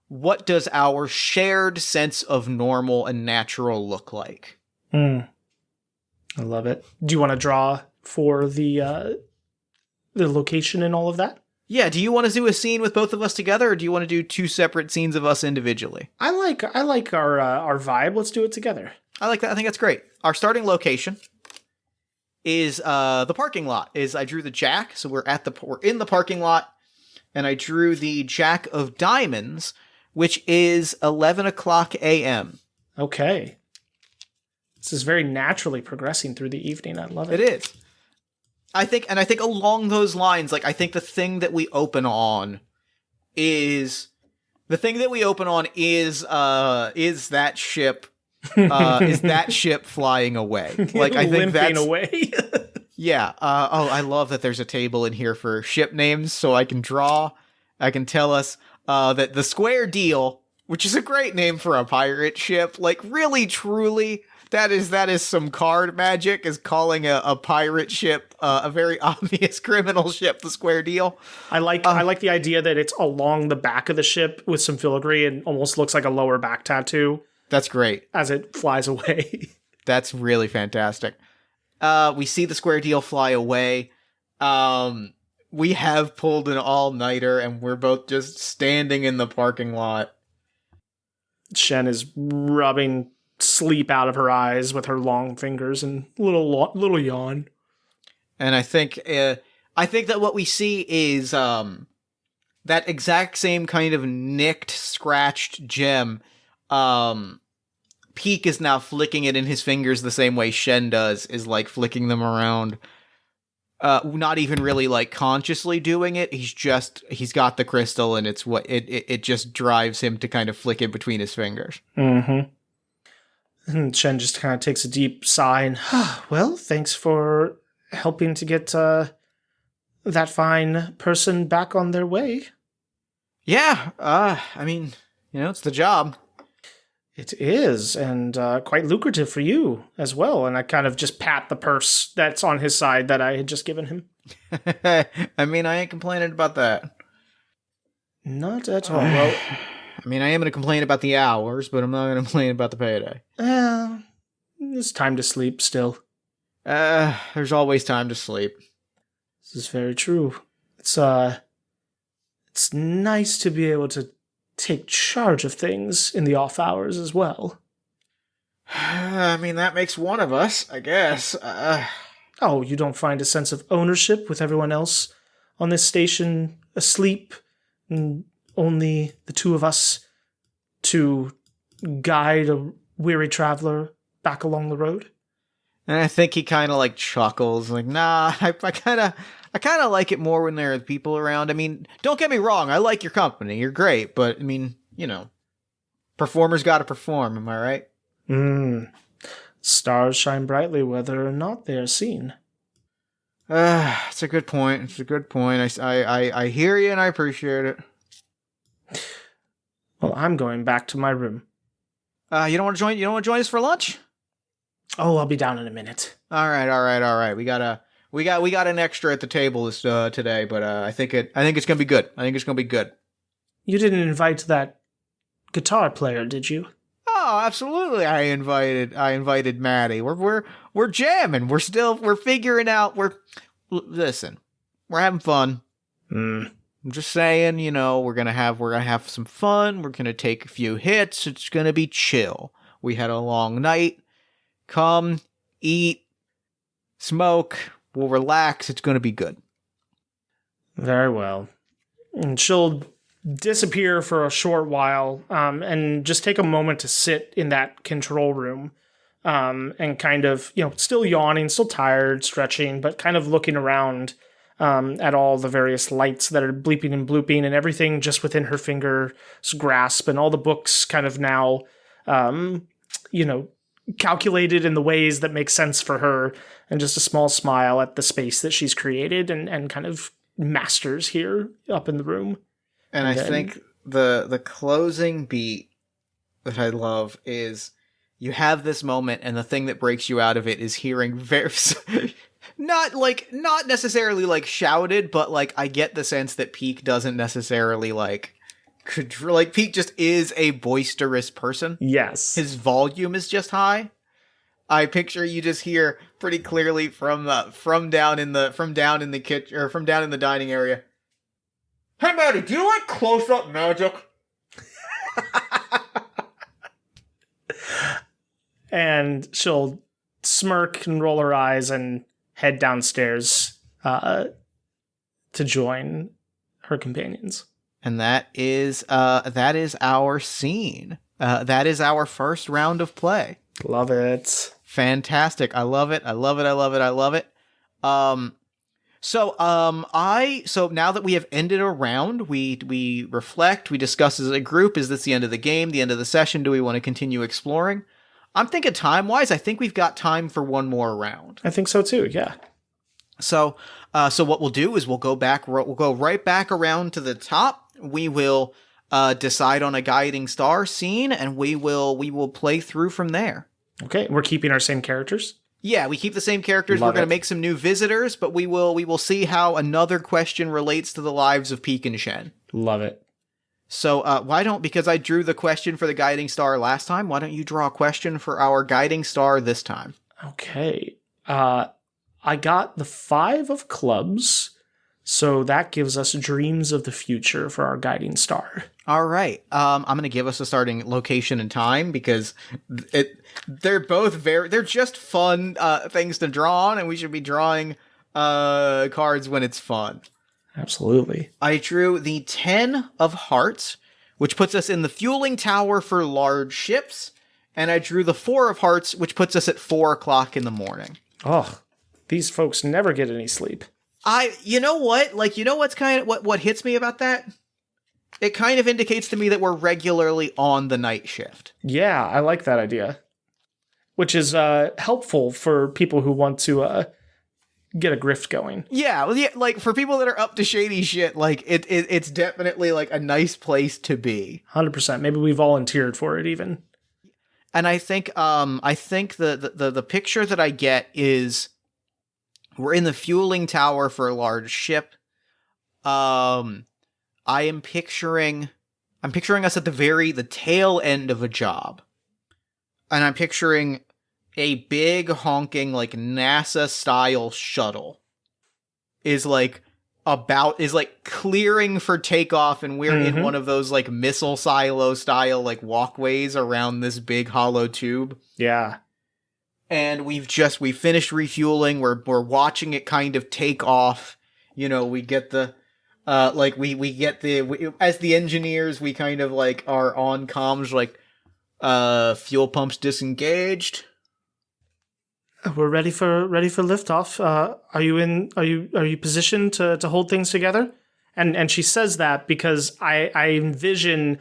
S1: what does our shared sense of normal and natural look like?
S2: I love it. Do you want to draw for the location and all of that?
S1: Yeah, do you want to do a scene with both of us together, or do you want to do two separate scenes of us individually?
S2: I like our vibe. Let's do it together.
S1: I like that. I think that's great. Our starting location is the parking lot. I drew the jack, so we're in the parking lot, and I drew the jack of diamonds, which is 11 o'clock a.m.
S2: Okay. This is very naturally progressing through the evening. I love it.
S1: It is. I think along those lines, like, I think the thing that we open on is that ship, is that ship flying away. Like, I think that's
S2: away.
S1: Yeah. I love that there's a table in here for ship names, so I can tell us, that the Square Deal, which is a great name for a pirate ship, like, really, truly, that is some card magic, is calling a pirate ship a very obvious criminal ship the Square Deal.
S2: I like the idea that it's along the back of the ship with some filigree and almost looks like a lower back tattoo.
S1: That's great.
S2: As it flies away.
S1: That's really fantastic. We see the Square Deal fly away. we have pulled an all-nighter, and we're both just standing in the parking lot.
S2: Shen is rubbing sleep out of her eyes with her long fingers and little yawn.
S1: And I think that what we see is that exact same kind of nicked, scratched gem. Peak is now flicking it in his fingers the same way Shen does, is like flicking them around. Not even really like consciously doing it. He's got the crystal, and it's what it just drives him to kind of flick it between his fingers.
S2: Mm-hmm. And Shen just kind of takes a deep sigh and, well, thanks for helping to get that fine person back on their way.
S1: Yeah, I mean, it's the job.
S2: It is, and quite lucrative for you as well. And I kind of just pat the purse that's on his side that I had just given him.
S1: I mean, I ain't complaining about that.
S2: Not at all. Well,
S1: I mean, I am going to complain about the hours, but I'm not going to complain about the payday.
S2: It's time to sleep still.
S1: There's always time to sleep.
S2: This is very true. It's nice to be able to take charge of things in the off hours as well.
S1: I mean, that makes one of us, I guess.
S2: Oh, you don't find a sense of ownership with everyone else on this station asleep, and only the two of us to guide a weary traveler back along the road?
S1: And I think he kind of like chuckles, like, nah, I kind of like it more when there are people around. I mean, don't get me wrong, I like your company, you're great, but I mean, performers got to perform, am I right?
S2: Stars shine brightly whether or not they are seen.
S1: It's a good point. It's a good point. I hear you and I appreciate it.
S2: Well, I'm going back to my room.
S1: You don't want to join? You don't want to join us for lunch?
S2: Oh, I'll be down in a minute.
S1: All right. We got an extra at the table this today, but I think it's gonna be good. I think it's gonna be good.
S2: You didn't invite that guitar player, did you?
S1: Oh, absolutely. I invited Maddie. We're jamming. We're figuring out. Listen. We're having fun. I'm just saying, we're gonna have some fun. We're gonna take a few hits. It's gonna be chill. We had a long night. Come, eat, smoke. We'll relax. It's gonna be good.
S2: Very well. And she'll disappear for a short while, and just take a moment to sit in that control room, and kind of, still yawning, still tired, stretching, but kind of looking around at all the various lights that are bleeping and blooping and everything just within her finger's grasp, and all the books kind of now, calculated in the ways that make sense for her, and just a small smile at the space that she's created and kind of masters here up in the room.
S1: And I think the closing beat that I love is you have this moment, and the thing that breaks you out of it is hearing not necessarily like shouted, but like I get the sense that Peak doesn't necessarily Peak just is a boisterous person.
S2: Yes,
S1: his volume is just high. I picture you just hear pretty clearly from down in the kitchen, or from down in the dining area. Hey, Maddie, do you like close-up magic?
S2: And she'll smirk and roll her eyes and head downstairs to join her companions.
S1: And that is our scene. That is our first round of play.
S2: Love it.
S1: Fantastic. I love it. So now that we have ended a round, we reflect, we discuss as a group, is this the end of the game, the end of the session? Do we want to continue exploring? I'm thinking time-wise, I think we've got time for one more round.
S2: I think so too, yeah.
S1: So what we'll do is we'll go right back around to the top. We will decide on a guiding star scene, and we will play through from there.
S2: Okay, we're keeping our same characters?
S1: Yeah, we keep the same characters. We're going to make some new visitors, but we will see how another question relates to the lives of Peak and Shen.
S2: Love it.
S1: So because I drew the question for the guiding star last time, why don't you draw a question for our guiding star this time?
S2: Okay. I got the 5 of clubs, So that gives us dreams of the future for our guiding star.
S1: All right. I'm going to give us a starting location and time because they're both they're just fun things to draw on, and we should be drawing cards when it's fun.
S2: Absolutely.
S1: I drew the 10 of hearts, which puts us in the fueling tower for large ships, and I drew the 4 of hearts, which puts us at 4 o'clock in the morning.
S2: Oh, these folks never get any sleep.
S1: You know what? Like, you know what's kind of what hits me about that? It kind of indicates to me that we're regularly on the night shift.
S2: Yeah, I like that idea. Which is helpful for people who want to get a grift going.
S1: Yeah, well, yeah, like for people that are up to shady shit, like it's definitely like a nice place to be.
S2: 100%. Maybe we volunteered for it even.
S1: And I think the picture that I get is we're in the fueling tower for a large ship. I'm picturing us at the tail end of a job. And I'm picturing a big honking like NASA style shuttle is clearing for takeoff, and we're in one of those like missile silo style like walkways around this big hollow tube.
S2: Yeah.
S1: And we finished refueling. We're watching it kind of take off. You know, we get the as the engineers, we kind of like are on comms like fuel pumps disengaged.
S2: We're ready for liftoff. Are you positioned to hold things together? And she says that because I envision,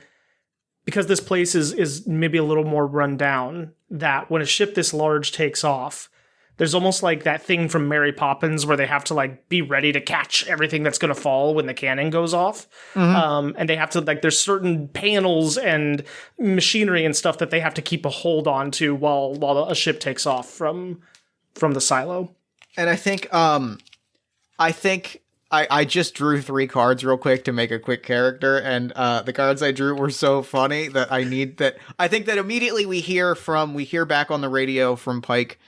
S2: because this place is maybe a little more run down, that when a ship this large takes off, there's almost like that thing from Mary Poppins where they have to like be ready to catch everything that's going to fall when the cannon goes off. And they have to like, there's certain panels and machinery and stuff that they have to keep a hold on to while a ship takes off from the silo.
S1: And I think I just drew 3 cards real quick to make a quick character, and the cards I drew were so funny that I think that immediately we hear back on the radio from Pike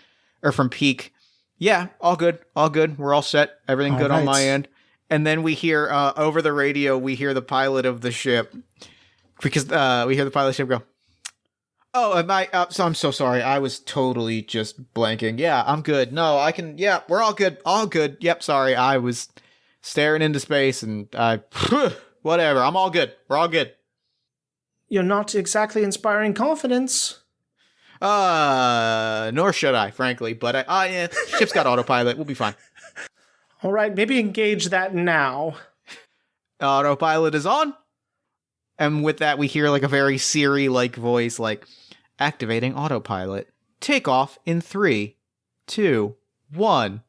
S1: or from Peak. Yeah, all good. We're all set. Everything all good right on my end. And then we hear over the radio, we hear the pilot of the ship, because we hear the pilot of the ship go, "Oh, so I'm so sorry. I was totally just blanking. Yeah, I'm good. No, I can. Yeah, we're all good. All good. Yep. Sorry, I was staring into space and whatever. I'm all good. We're all good."
S2: You're not exactly inspiring confidence.
S1: Nor should I, frankly. But yeah, ship's got autopilot. We'll be fine.
S2: All right, maybe engage that now.
S1: Autopilot is on. And with that, we hear like a very Siri-like voice, like, activating autopilot. Take off in 3, 2, 1.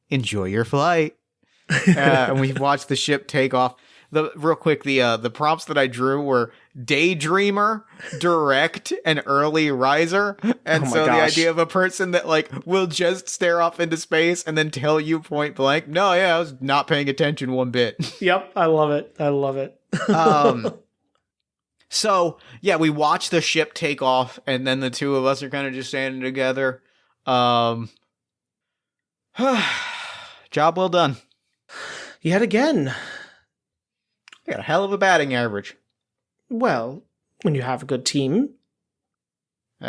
S1: Enjoy your flight. And we watch the ship take off. Real quick, the prompts that I drew were daydreamer, direct, and early riser. And so the idea of a person that like will just stare off into space and then tell you point blank, no, yeah, I was not paying attention one bit.
S2: Yep, I love it.
S1: So, yeah, we watch the ship take off, and then the two of us are kind of just standing together. Job well done.
S2: Yet again.
S1: You got a hell of a batting average.
S2: Well, when you have a good team.
S1: See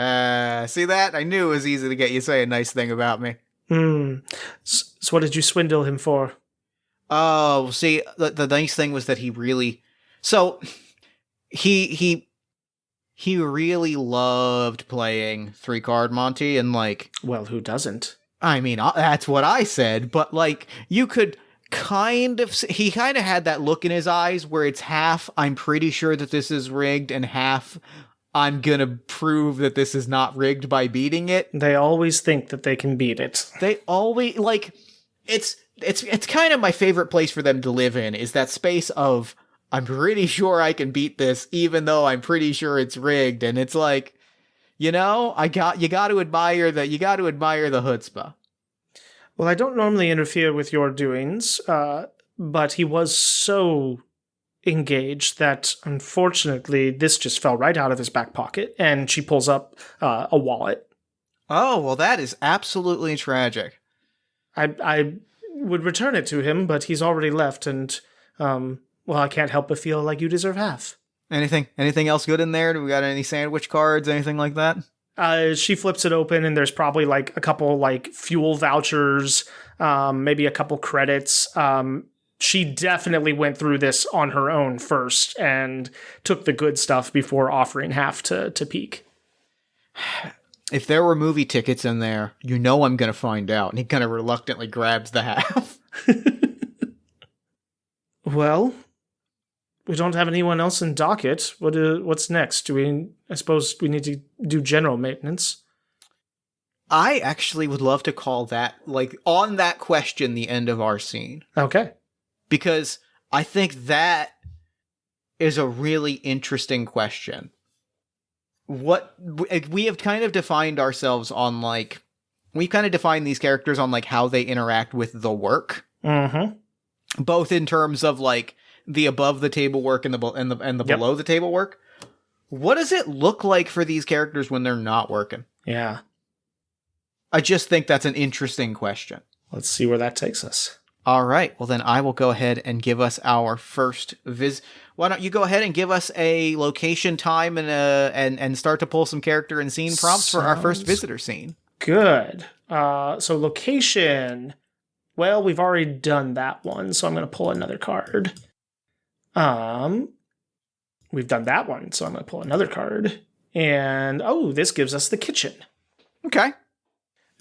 S1: that? I knew it was easy to get you to say a nice thing about me.
S2: So what did you swindle him for?
S1: Oh, see, the nice thing was that he really... So... He really loved playing 3-card Monty, and like...
S2: Well, who doesn't?
S1: I mean, that's what I said, but like, you could kind of... He kind of had that look in his eyes where it's half, I'm pretty sure that this is rigged, and half, I'm gonna prove that this is not rigged by beating it.
S2: They always think that they can beat it.
S1: They always, like... It's kind of my favorite place for them to live in, is that space of... I'm pretty sure I can beat this, even though I'm pretty sure it's rigged. And it's like, you know, you got to admire the chutzpah.
S2: Well, I don't normally interfere with your doings, but he was so engaged that, unfortunately, this just fell right out of his back pocket. And she pulls up a wallet.
S1: Oh, well, that is absolutely tragic.
S2: I would return it to him, but he's already left, and, well, I can't help but feel like you deserve half.
S3: Anything else good in there? Do we got any sandwich cards, anything like that?
S2: She flips it open, and there's probably like a couple like fuel vouchers, maybe a couple credits. She definitely went through this on her own first and took the good stuff before offering half to Peak.
S3: If there were movie tickets in there, you know I'm going to find out. And he kind of reluctantly grabs the half.
S2: Well, we don't have anyone else in docket. What's next? I suppose we need to do general maintenance.
S3: I actually would love to call that, like, on that question, the end of our scene.
S2: Okay.
S3: Because I think that is a really interesting question. We have kind of defined ourselves on, like, we kind of define these characters on, like, how they interact with the work.
S2: Mm-hmm.
S3: Both in terms of, like, the above the table work and the below the table work. What does it look like for these characters when they're not working?
S2: Yeah.
S3: I just think that's an interesting question.
S2: Let's see where that takes us.
S3: All right. Well, then I will go ahead and give us our first Why don't you go ahead and give us a location, time, and start to pull some character and scene prompts for our first visitor scene.
S2: Good. So location. Well, we've already done that one, so I'm going to pull another card. We've done that one, so I'm going to pull another card. And, this gives us the kitchen.
S3: Okay.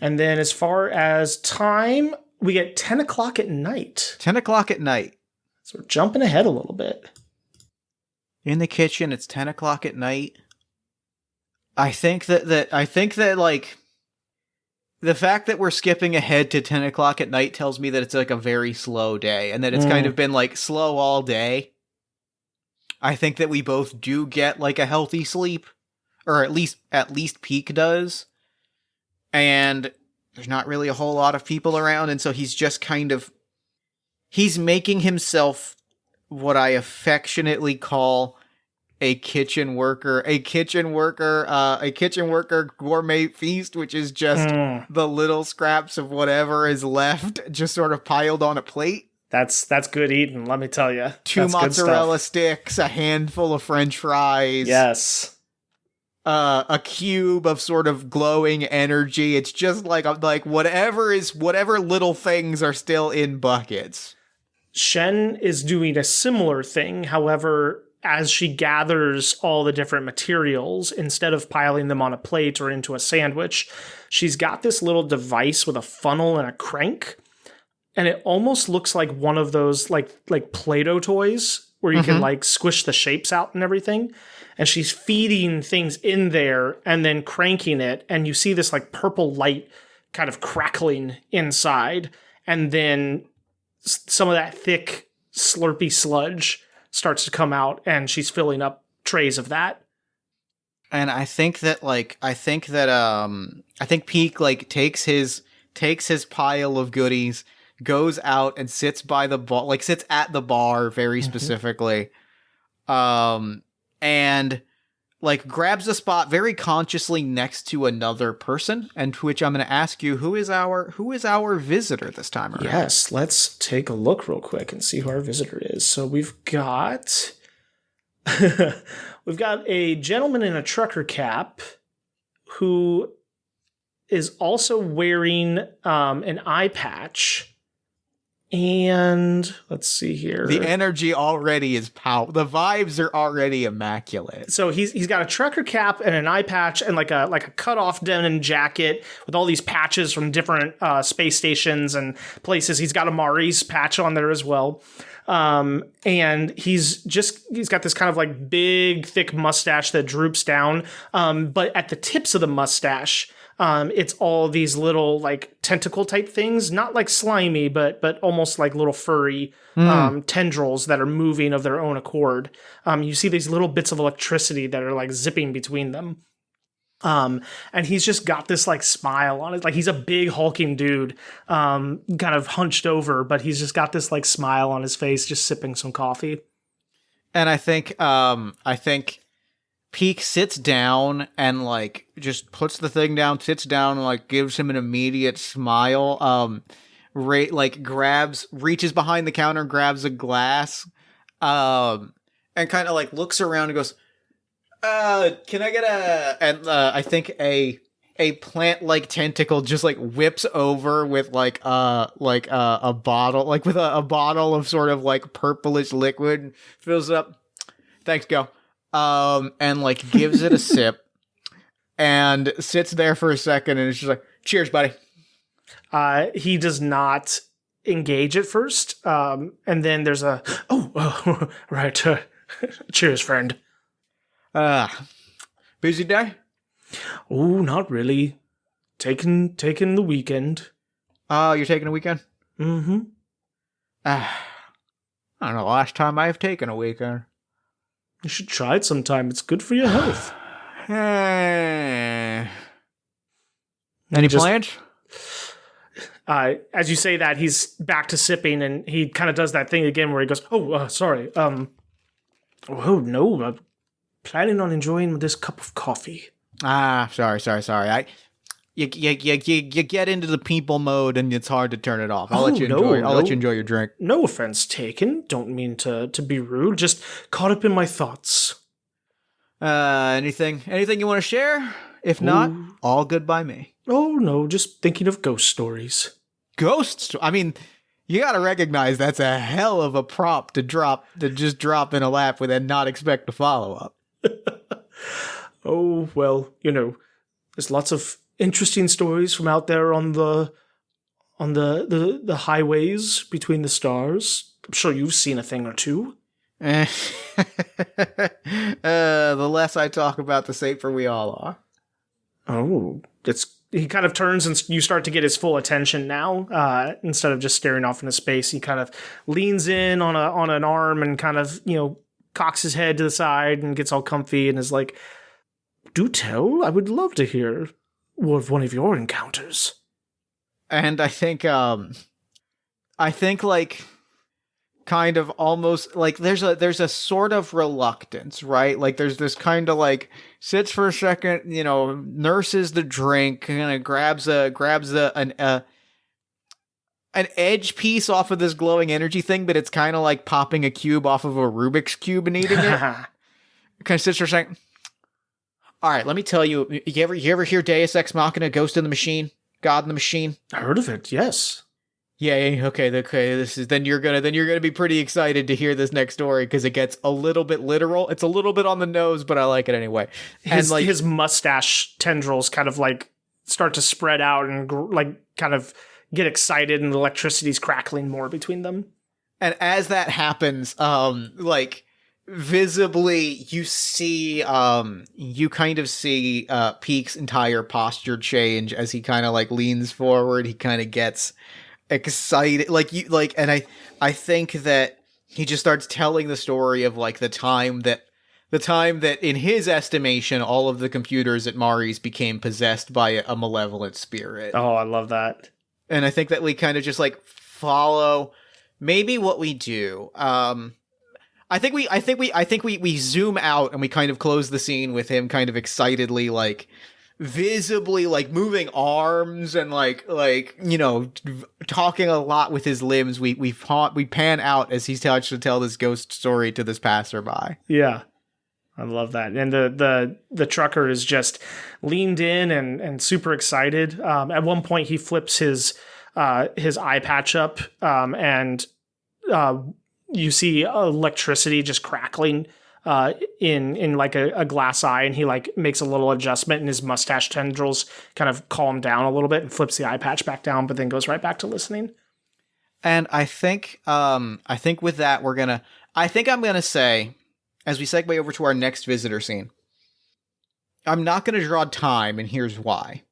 S2: And then as far as time, we get 10 o'clock at night.
S3: 10 o'clock at night.
S2: So we're jumping ahead a little bit.
S3: In the kitchen, it's 10 o'clock at night. I think that like, the fact that we're skipping ahead to 10 o'clock at night tells me that it's like a very slow day, and that it's kind of been like slow all day. I think that we both do get like a healthy sleep, or at least Peak does. And there's not really a whole lot of people around, and so he's just he's making himself what I affectionately call a kitchen worker gourmet feast, which is just the little scraps of whatever is left just sort of piled on a plate.
S2: That's good eating, let me tell you.
S3: 2 mozzarella sticks, a handful of French fries.
S2: Yes.
S3: A cube of sort of glowing energy. It's just like whatever little things are still in buckets.
S2: Shen is doing a similar thing. However, as she gathers all the different materials, instead of piling them on a plate or into a sandwich, she's got this little device with a funnel and a crank. And it almost looks like one of those like Play-Doh toys where you can like squish the shapes out and everything. And she's feeding things in there and then cranking it. And you see this like purple light kind of crackling inside. And then some of that thick slurpy sludge starts to come out, and she's filling up trays of that.
S3: And I think Peak like takes his pile of goodies, goes out and sits by the bar, like sits at the bar very specifically, and like grabs a spot very consciously next to another person, and to which I'm going to ask you, who is our visitor this time around?
S2: Yes, let's take a look real quick and see who our visitor is. So we've got a gentleman in a trucker cap who is also wearing an eye patch. And let's see here.
S3: The energy already is powerful. The vibes are already immaculate.
S2: So he's got a trucker cap and an eye patch and like a cut off denim jacket with all these patches from different space stations and places. He's got a Mari's patch on there as well. And he's got this kind of like big, thick mustache that droops down. But at the tips of the mustache, it's all these little like tentacle type things, not like slimy, but almost like little furry tendrils that are moving of their own accord. You see these little bits of electricity that are like zipping between them. And he's just got this like smile on it. Like he's a big hulking dude, kind of hunched over, but he's just got this like smile on his face, just sipping some coffee.
S3: And I think Peak sits down and like just puts the thing down, sits down and like gives him an immediate smile. reaches behind the counter and grabs a glass, and kind of like looks around and goes, can I get I think a plant-like tentacle just like whips over with a bottle, like with a bottle of sort of like purplish liquid, fills it up. Thanks, go. And like gives it a sip and sits there for a second and it's just like, cheers, buddy.
S2: He does not engage at first. And then there's right. Cheers, friend.
S3: Busy day?
S2: Oh, not really. Taking the weekend.
S3: Oh, you're taking a weekend?
S2: Mm-hmm.
S3: I don't know, last time I've taken a weekend.
S2: You should try it sometime. It's good for your health.
S3: Any plans?
S2: As you say that, he's back to sipping, and he kind of does that thing again where he goes, sorry. Oh, no, I'm planning on enjoying this cup of coffee.
S3: Sorry. You get into the people mode and it's hard to turn it off. I'll let you enjoy your drink.
S2: No offense taken. Don't mean to be rude. Just caught up in my thoughts.
S3: Anything you want to share? If not, all good by me.
S2: Oh, no, just thinking of ghost stories.
S3: Ghosts? I mean, you gotta recognize that's a hell of a prop to just drop in a lap with and not expect to follow up.
S2: Oh, well, there's lots of interesting stories from out there on the highways between the stars. I'm sure you've seen a thing or two.
S3: The less I talk about, the safer we all are.
S2: Oh, he kind of turns and you start to get his full attention now. Instead of just staring off into space, he kind of leans in on an arm and kind of, cocks his head to the side and gets all comfy and is like, do tell, I would love to hear of one of your encounters.
S3: And I think like kind of almost like there's a sort of reluctance, right? Like there's this kind of like sits for a second, nurses the drink, kind of grabs an edge piece off of this glowing energy thing, but it's kind of like popping a cube off of a Rubik's cube and eating it. Kind of sits for a second. All right, let me tell you. You ever hear Deus Ex Machina, Ghost in the Machine, God in the Machine?
S2: I heard of it. Yes.
S3: Yeah. Okay. Then you're gonna be pretty excited to hear this next story because it gets a little bit literal. It's a little bit on the nose, but I like it anyway.
S2: His mustache tendrils kind of like start to spread out and like kind of get excited, and the electricity's crackling more between them.
S3: And as that happens, like visibly, you see, you kind of see Peak's entire posture change as he kind of like leans forward. He kind of gets excited, and I think that he just starts telling the story of like the time that in his estimation all of the computers at Mari's became possessed by a malevolent spirit.
S2: Oh, I love that.
S3: And I think that we kind of just like follow maybe what we do. I think we zoom out and we kind of close the scene with him kind of excitedly like visibly like moving arms and like talking a lot with his limbs. We pan out as he's touched to tell this ghost story to this passerby.
S2: Yeah. I love that. And the trucker is just leaned in and super excited. At one point he flips his eye patch up, and you see electricity just crackling in like a glass eye, and he like makes a little adjustment, and his mustache tendrils kind of calm down a little bit and flips the eye patch back down, but then goes right back to listening.
S3: And I think with that I'm gonna say, as we segue over to our next visitor scene, I'm not going to draw time, and here's why.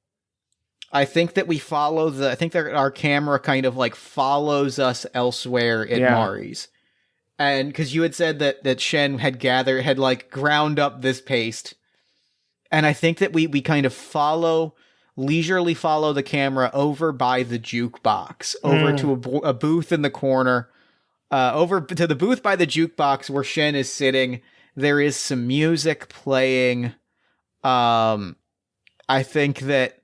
S3: I think that I think that our camera kind of like follows us elsewhere at Mari's. And because you had said that Shen had like ground up this paste. And I think that we kind of leisurely follow the camera over by the jukebox, over to a booth in the corner. Over to the booth by the jukebox where Shen is sitting. There is some music playing. I think that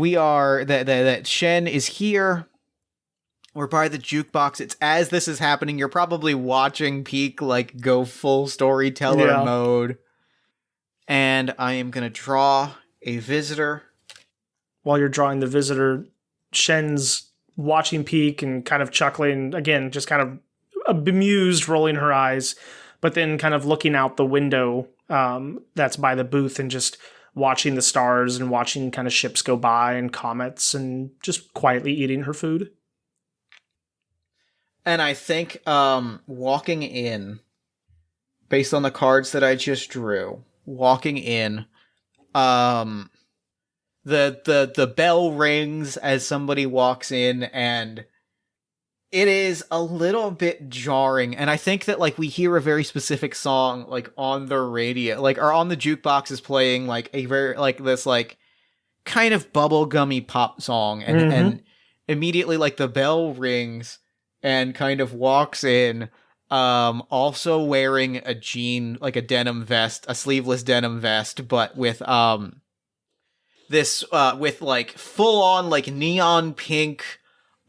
S3: that Shen is here. we're by the jukebox. It's as this is happening, you're probably watching Peak like go full storyteller mode. And I am going to draw a visitor.
S2: While you're drawing the visitor, Shen's watching Peak and kind of chuckling, again, just kind of bemused, rolling her eyes, but then kind of looking out the window that's by the booth and just watching the stars and watching kind of ships go by and comets and just quietly eating her food.
S3: And I think walking in, based on the cards that I just drew, walking in, the bell rings as somebody walks in, and it is a little bit jarring. And I think that like we hear a very specific song like on the radio, like or on the jukebox is playing like a very like this like kind of bubblegummy pop song, and immediately like the bell rings and kind of walks in, also wearing a like a denim vest, a sleeveless denim vest, but with with like full on like neon pink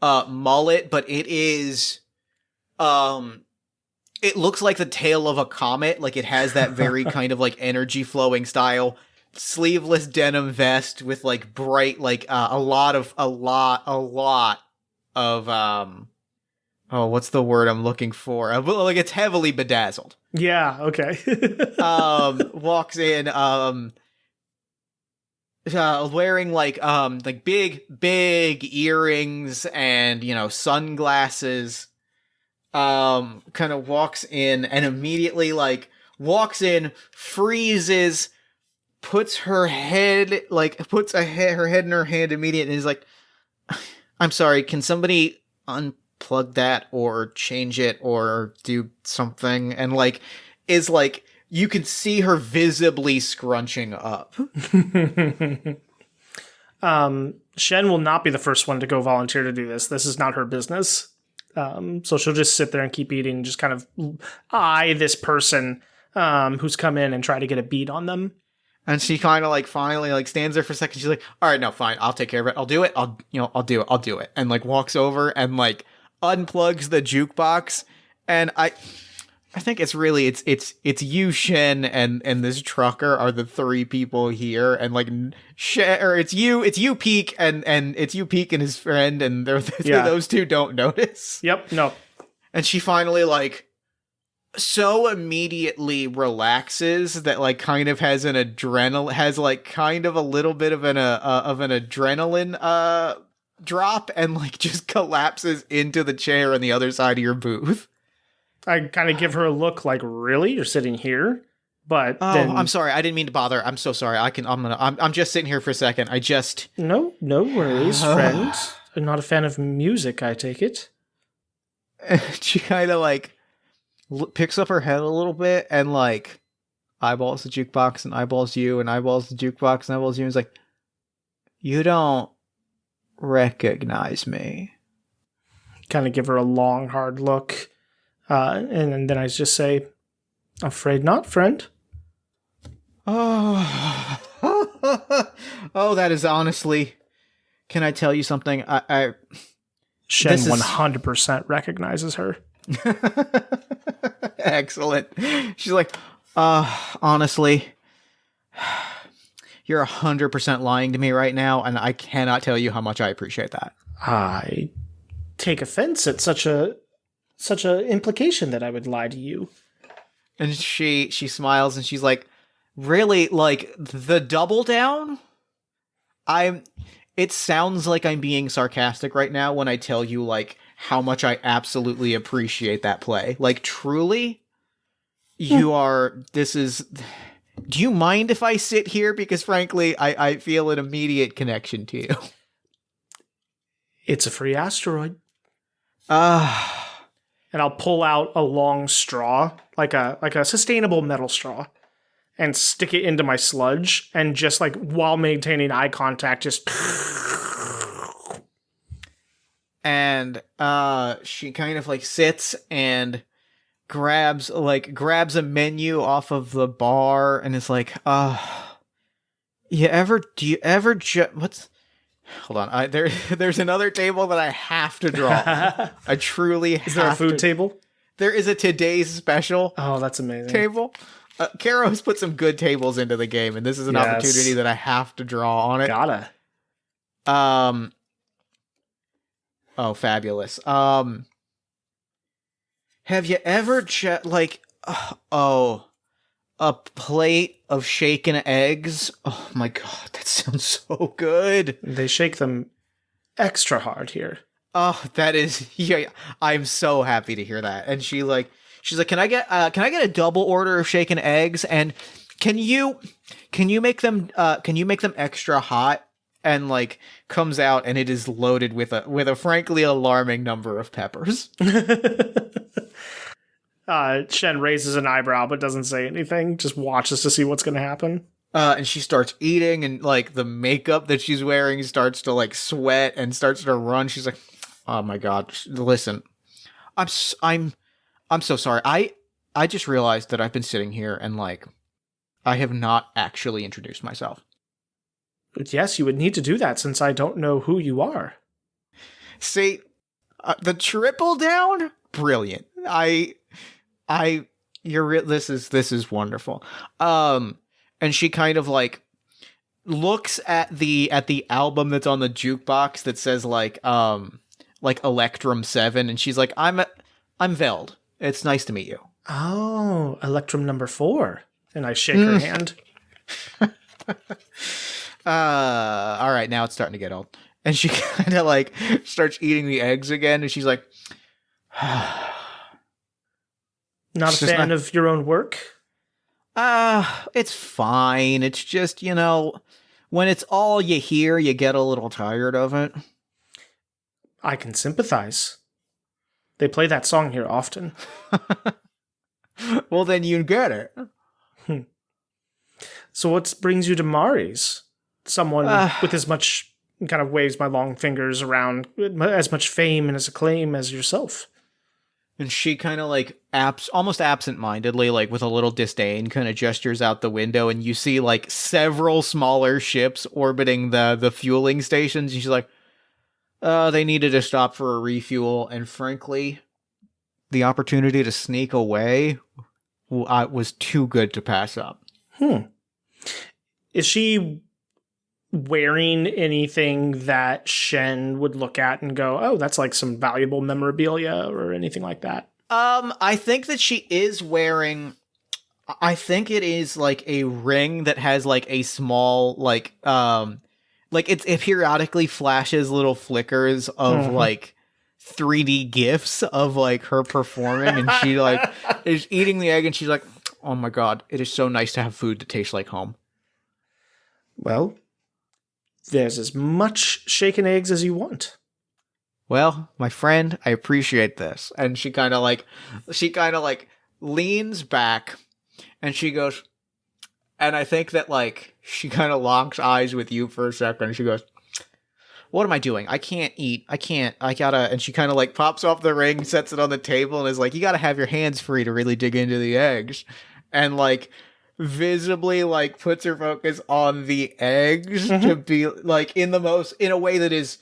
S3: mullet, but it is it looks like the tail of a comet. Like it has that very kind of like energy flowing style. Sleeveless denim vest with like bright like a lot of oh, what's the word I'm looking for? Like it's heavily bedazzled.
S2: Yeah, okay.
S3: Walks in, wearing like big earrings and, you know, sunglasses. Kind of walks in and immediately like walks in, freezes, puts her head her head in her hand immediately, and is like, "I'm sorry, can somebody unplug that or change it or do something?" And like is like you can see her visibly scrunching up.
S2: Shen will not be the first one to go volunteer to do this. This is not her business. So she'll just sit there and keep eating, just kind of eye this person who's come in and try to get a beat on them.
S3: And she kind of like finally like stands there for a second. She's like, "All right, no, fine. I'll take care of it. I'll do it. I'll do it. And like walks over and like unplugs the jukebox. And I think it's really, it's you, Shen, and this trucker are the three people here. And like Shen, or it's you, Peak, and it's you, Peak, and his friend. And those two don't notice.
S2: Yep. No.
S3: And she finally like so immediately relaxes that like kind of has like kind of a little bit of an adrenaline drop, and like just collapses into the chair on the other side of your booth.
S2: I kind of give her a look like, "Really? You're sitting here?" But
S3: I'm sorry, I didn't mean to bother. I'm so sorry. I'm just sitting here for a second.
S2: No worries, friend. I'm not a fan of music, I take it.
S3: She kind of like picks up her head a little bit and like eyeballs the jukebox and eyeballs you and eyeballs the jukebox and eyeballs you, and is like, "You don't recognize me?"
S2: Kind of give her a long, hard look. And then I just say, "Afraid not, friend."
S3: Oh, that is honestly, can I tell you something?
S2: Shen 100% recognizes her.
S3: Excellent. She's like, honestly, you're 100% lying to me right now, and I cannot tell you how much I appreciate that.
S2: I take offense at such a implication that I would lie to you.
S3: And she smiles and she's like, "Really? Like the double down?" It sounds like I'm being sarcastic right now when I tell you like how much I absolutely appreciate that play. Like truly, do you mind if I sit here? Because frankly, I feel an immediate connection to you.
S2: It's a free asteroid. And I'll pull out a long straw, like a sustainable metal straw, and stick it into my sludge, and just like while maintaining eye contact, just.
S3: And she kind of like sits and grabs a menu off of the bar and is like, what's Hold on. There's another table that I have to draw. I truly have to.
S2: Is there a food table?
S3: There is a today's special
S2: Oh, that's amazing.
S3: table. Caro has put some good tables into the game, and this is an opportunity that I have to draw on it.
S2: Gotta.
S3: Oh, fabulous. Have you ever a plate of shaken eggs? Oh my god, that sounds so good.
S2: They shake them extra hard here.
S3: Oh, that is I'm so happy to hear that. And she's like, can I get a double order of shaken eggs? And can you make them extra hot? And like comes out and it is loaded with a frankly alarming number of peppers.
S2: Shen raises an eyebrow but doesn't say anything, just watches to see what's going to happen.
S3: And she starts eating, and like the makeup that she's wearing starts to like sweat and starts to run. She's like, "Oh my god, listen, I'm so sorry. I just realized that I've been sitting here and like I have not actually introduced myself."
S2: But yes, you would need to do that since I don't know who you are.
S3: See, the triple down, brilliant. This is wonderful. And she kind of like looks at the album that's on the jukebox that says like Electrum 7, and she's like, I'm Veld. It's nice to meet you.
S2: Oh, Electrum number 4. And I shake her hand.
S3: All right, now it's starting to get old. And she kind of like starts eating the eggs again, and she's like,
S2: Not a fan of your own work?
S3: It's fine. It's just, when it's all you hear, you get a little tired of it.
S2: I can sympathize. They play that song here often.
S3: Well, then you get it.
S2: So what brings you to Mari's? Someone with as much, kind of waves my long fingers around, as much fame and as acclaim as yourself.
S3: And she kind of like almost absent-mindedly, like with a little disdain, kind of gestures out the window, and you see like several smaller ships orbiting the fueling stations. And she's like, they needed to stop for a refuel, and frankly, the opportunity to sneak away was too good to pass up.
S2: Is she wearing anything that Shen would look at and go, oh, that's like some valuable memorabilia or anything like that?
S3: I think that she is wearing, I think it is like a ring that has like a small, like it periodically flashes little flickers of like 3D gifs of like her performing, and she like is eating the egg, and she's like, oh my god, it is so nice to have food that tastes like home.
S2: Well, there's as much shaken eggs as you want.
S3: Well, my friend, I appreciate this. And she kind of like leans back, and she goes, and I think that like she kind of locks eyes with you for a second, and she goes, what am I doing? I can't eat. I gotta, and she kind of like pops off the ring, sets it on the table, and is like, you gotta have your hands free to really dig into the eggs. And like, visibly like puts her focus on the eggs to be like in a way that is,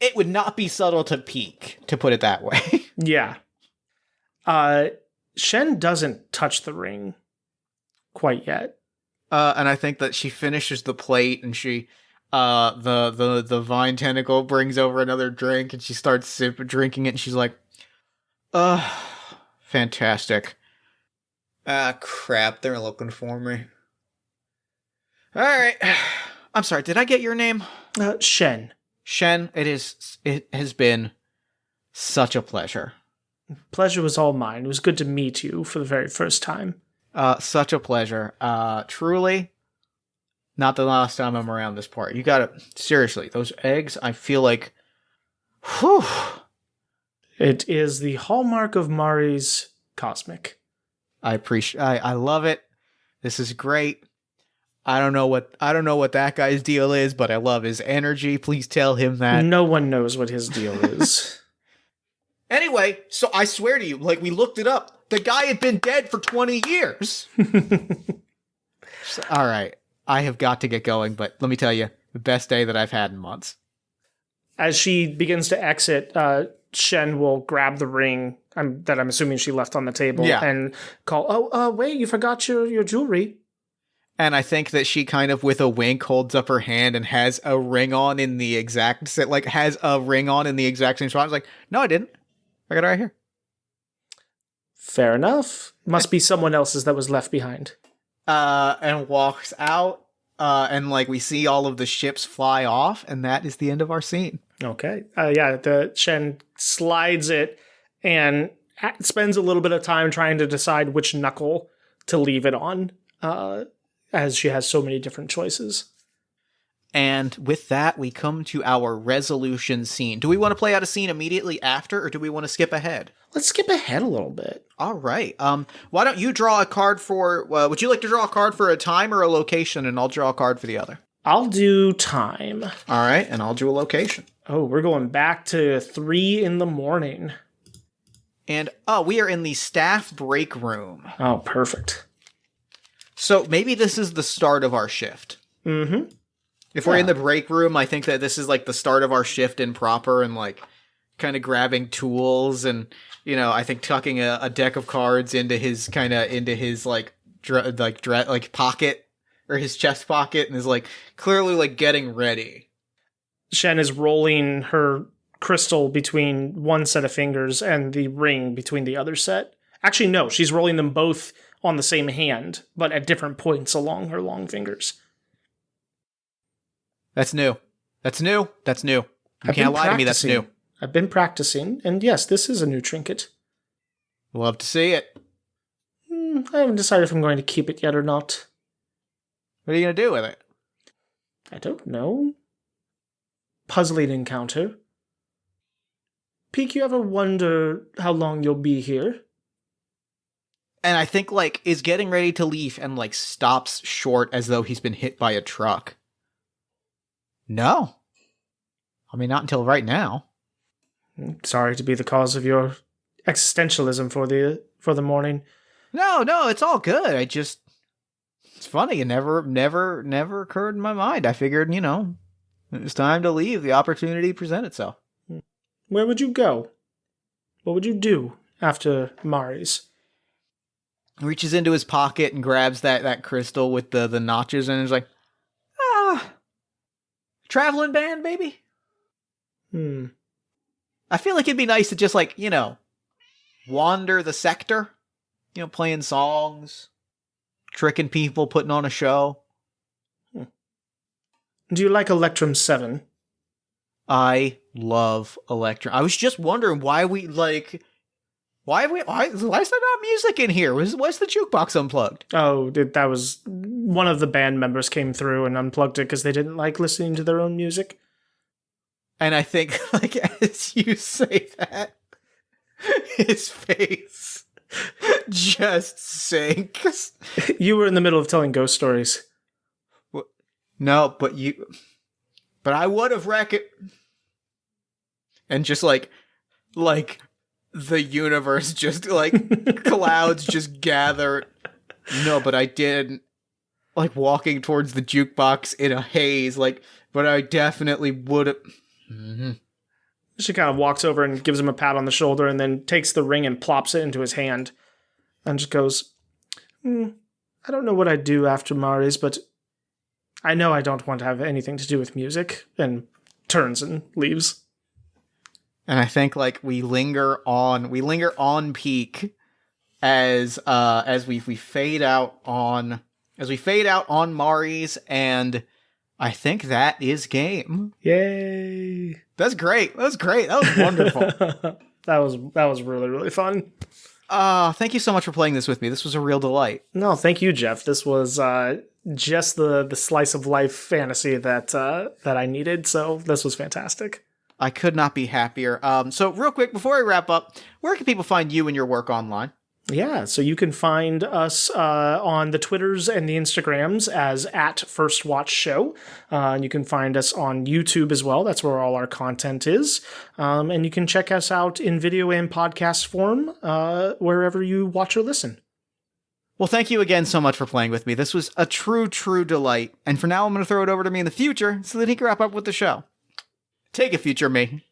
S3: it would not be subtle to peek, to put it that way.
S2: Yeah. Shen doesn't touch the ring quite yet.
S3: And I think that she finishes the plate, and she the vine tentacle brings over another drink, and she starts drinking it, and she's like, fantastic. Ah, crap, they're looking for me. All right. I'm sorry, did I get your name?
S2: Shen.
S3: Shen, it has been such a pleasure.
S2: Pleasure was all mine. It was good to meet you for the very first time.
S3: Such a pleasure. Truly, not the last time I'm around this part. You gotta, seriously, those eggs, I feel like, whew.
S2: It is the hallmark of Mari's Cosmic.
S3: I love it. This is great. I don't know what that guy's deal is, but I love his energy. Please tell him that.
S2: No one knows what his deal is.
S3: Anyway, so I swear to you, like, we looked it up. The guy had been dead for 20 years. All right. I have got to get going, but let me tell you, The best day that I've had in months.
S2: As she begins to exit, Shen will grab the ring that I'm assuming she left on the table and call, wait, you forgot your jewelry.
S3: And I think that she kind of, with a wink, holds up her hand and has a ring on in the exact same spot. I was like, no, I didn't. I got it right here.
S2: Fair enough. Must be someone else's that was left behind.
S3: And walks out. And like we see all of the ships fly off, and that is the end of our scene.
S2: Okay. The Shen slides it and spends a little bit of time trying to decide which knuckle to leave it on, as she has so many different choices.
S3: And with that, we come to our resolution scene. Do we want to play out a scene immediately after, or do we want to skip ahead?
S2: Let's skip ahead a little bit.
S3: All right. Why don't you draw a card for... would you like to draw a card for a time or a location, and I'll draw a card for the other?
S2: I'll do time.
S3: All right, and I'll do a location.
S2: Oh, we're going back to 3 a.m.
S3: And, we are in the staff break room.
S2: Oh, perfect.
S3: So maybe this is the start of our shift.
S2: Mm-hmm.
S3: If we're in the break room, I think that this is like the start of our shift in proper, and like kind of grabbing tools and, I think tucking a deck of cards into his like pocket or his chest pocket, and is like clearly like getting ready.
S2: Shen is rolling her crystal between one set of fingers and the ring between the other set. Actually, no, she's rolling them both on the same hand, but at different points along her long fingers.
S3: That's new. You can't lie to me, that's new.
S2: I've been practicing, and yes, this is a new trinket.
S3: Love to see it.
S2: I haven't decided if I'm going to keep it yet or not.
S3: What are you going to do with it?
S2: I don't know. Puzzling encounter. Peek, you ever wonder how long you'll be here?
S3: And I think, like, is getting ready to leave and, like, stops short as though he's been hit by a truck. No. I mean, not until right now.
S2: Sorry to be the cause of your existentialism for the morning.
S3: No, it's all good. It's funny. It never occurred in my mind. I figured, it was time to leave. The opportunity presented itself.
S2: Where would you go? What would you do after Mari's?
S3: Reaches into his pocket and grabs that crystal with the notches, and is like, traveling band, baby? I feel like it'd be nice to just, like, wander the sector. Playing songs, tricking people, putting on a show.
S2: Do you like Electrum 7?
S3: I love Electrum. I was just wondering why is there not music in here? Why's the jukebox unplugged?
S2: Oh, that was one of the band members came through and unplugged it because they didn't like listening to their own music.
S3: And I think, like, as you say that, his face just sinks.
S2: You were in the middle of telling ghost stories.
S3: No, but I would have and just like the universe just like clouds just gather. No, but I didn't. Like walking towards the jukebox in a haze, like, but I definitely would have. Mm-hmm.
S2: She kind of walks over and gives him a pat on the shoulder and then takes the ring and plops it into his hand and just goes, I don't know what I'd do after Mari's, but I know I don't want to have anything to do with music, and turns and leaves.
S3: And I think like we linger on Peak as we fade out on Mari's, and I think that is game.
S2: Yay.
S3: That's great. That was wonderful.
S2: That was really, really fun.
S3: Thank you so much for playing this with me. This was a real delight.
S2: No, thank you, Jeff. This was just the slice of life fantasy that I needed, so this was fantastic.
S3: I could not be happier. So real quick, before I wrap up, where can people find you and your work online?
S2: Yeah, so you can find us on the Twitters and the Instagrams as @FirstWatchShow. And you can find us on YouTube as well. That's where all our content is. And you can check us out in video and podcast form wherever you watch or listen.
S3: Well, thank you again so much for playing with me. This was a true, true delight. And for now, I'm going to throw it over to me in the future so that he can wrap up with the show. Take it, future me.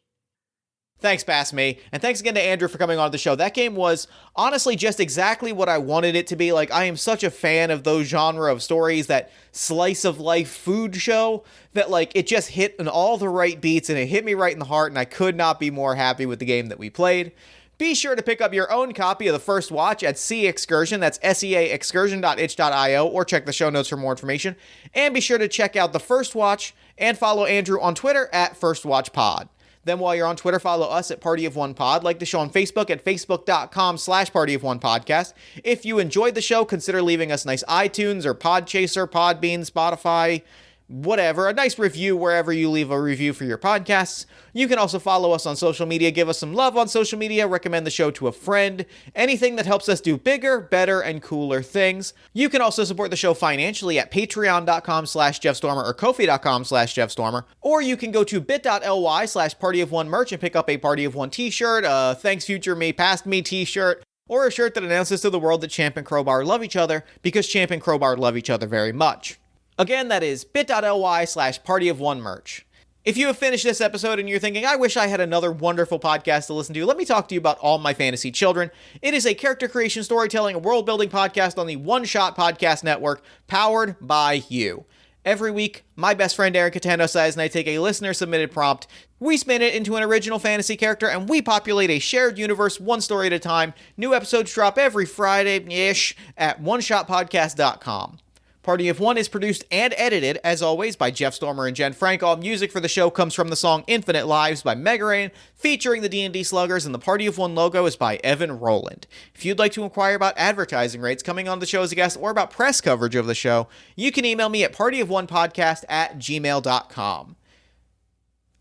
S1: Thanks, Past Me, and thanks again to Andrew for coming on the show. That game was honestly just exactly what I wanted it to be. Like, I am such a fan of those genre of stories, that slice of life food show, that like it just hit on all the right beats and it hit me right in the heart, and I could not be more happy with the game that we played. Be sure to pick up your own copy of The First Watch at Sea Excursion, that's seaexcursion.itch.io, or check the show notes for more information. And be sure to check out The First Watch and follow Andrew on Twitter at FirstWatchPod. Then while you're on Twitter, follow us at Party of One Pod. Like the show on Facebook at facebook.com/partyofonepodcast. If you enjoyed the show, consider leaving us nice iTunes or Podchaser, Podbean, Spotify, whatever, a nice review wherever you leave a review for your podcasts. You can also follow us on social media, give us some love on social media, recommend the show to a friend, anything that helps us do bigger, better, and cooler things. You can also support the show financially at patreon.com/JeffStormer or ko-fi.com/JeffStormer, or you can go to bit.ly/partyofonemerch and pick up a Party of One t-shirt, a Thanks Future Me, Past Me t-shirt, or a shirt that announces to the world that Champ and Crowbar love each other, because Champ and Crowbar love each other very much. Again, that is bit.ly/partyofonemerch. If you have finished this episode and you're thinking, I wish I had another wonderful podcast to listen to, let me talk to you about All My Fantasy Children. It is a character creation, storytelling, and world-building podcast on the One Shot Podcast Network, powered by you. Every week, my best friend Aaron Catano says, and I take a listener-submitted prompt, we spin it into an original fantasy character, and we populate a shared universe one story at a time. New episodes drop every Friday-ish at oneshotpodcast.com. Party of One is produced and edited, as always, by Jeff Stormer and Jen Frank. All music for the show comes from the song Infinite Lives by Megarain, featuring the D&D Sluggers, and the Party of One logo is by Evan Rowland. If you'd like to inquire about advertising rates, coming on the show as a guest, or about press coverage of the show, you can email me at partyofonepodcast@gmail.com.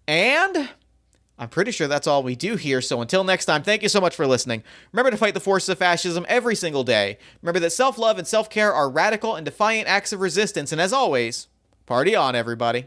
S1: And I'm pretty sure that's all we do here, so until next time, thank you so much for listening. Remember to fight the forces of fascism every single day. Remember that self-love and self-care are radical and defiant acts of resistance, and as always, party on, everybody.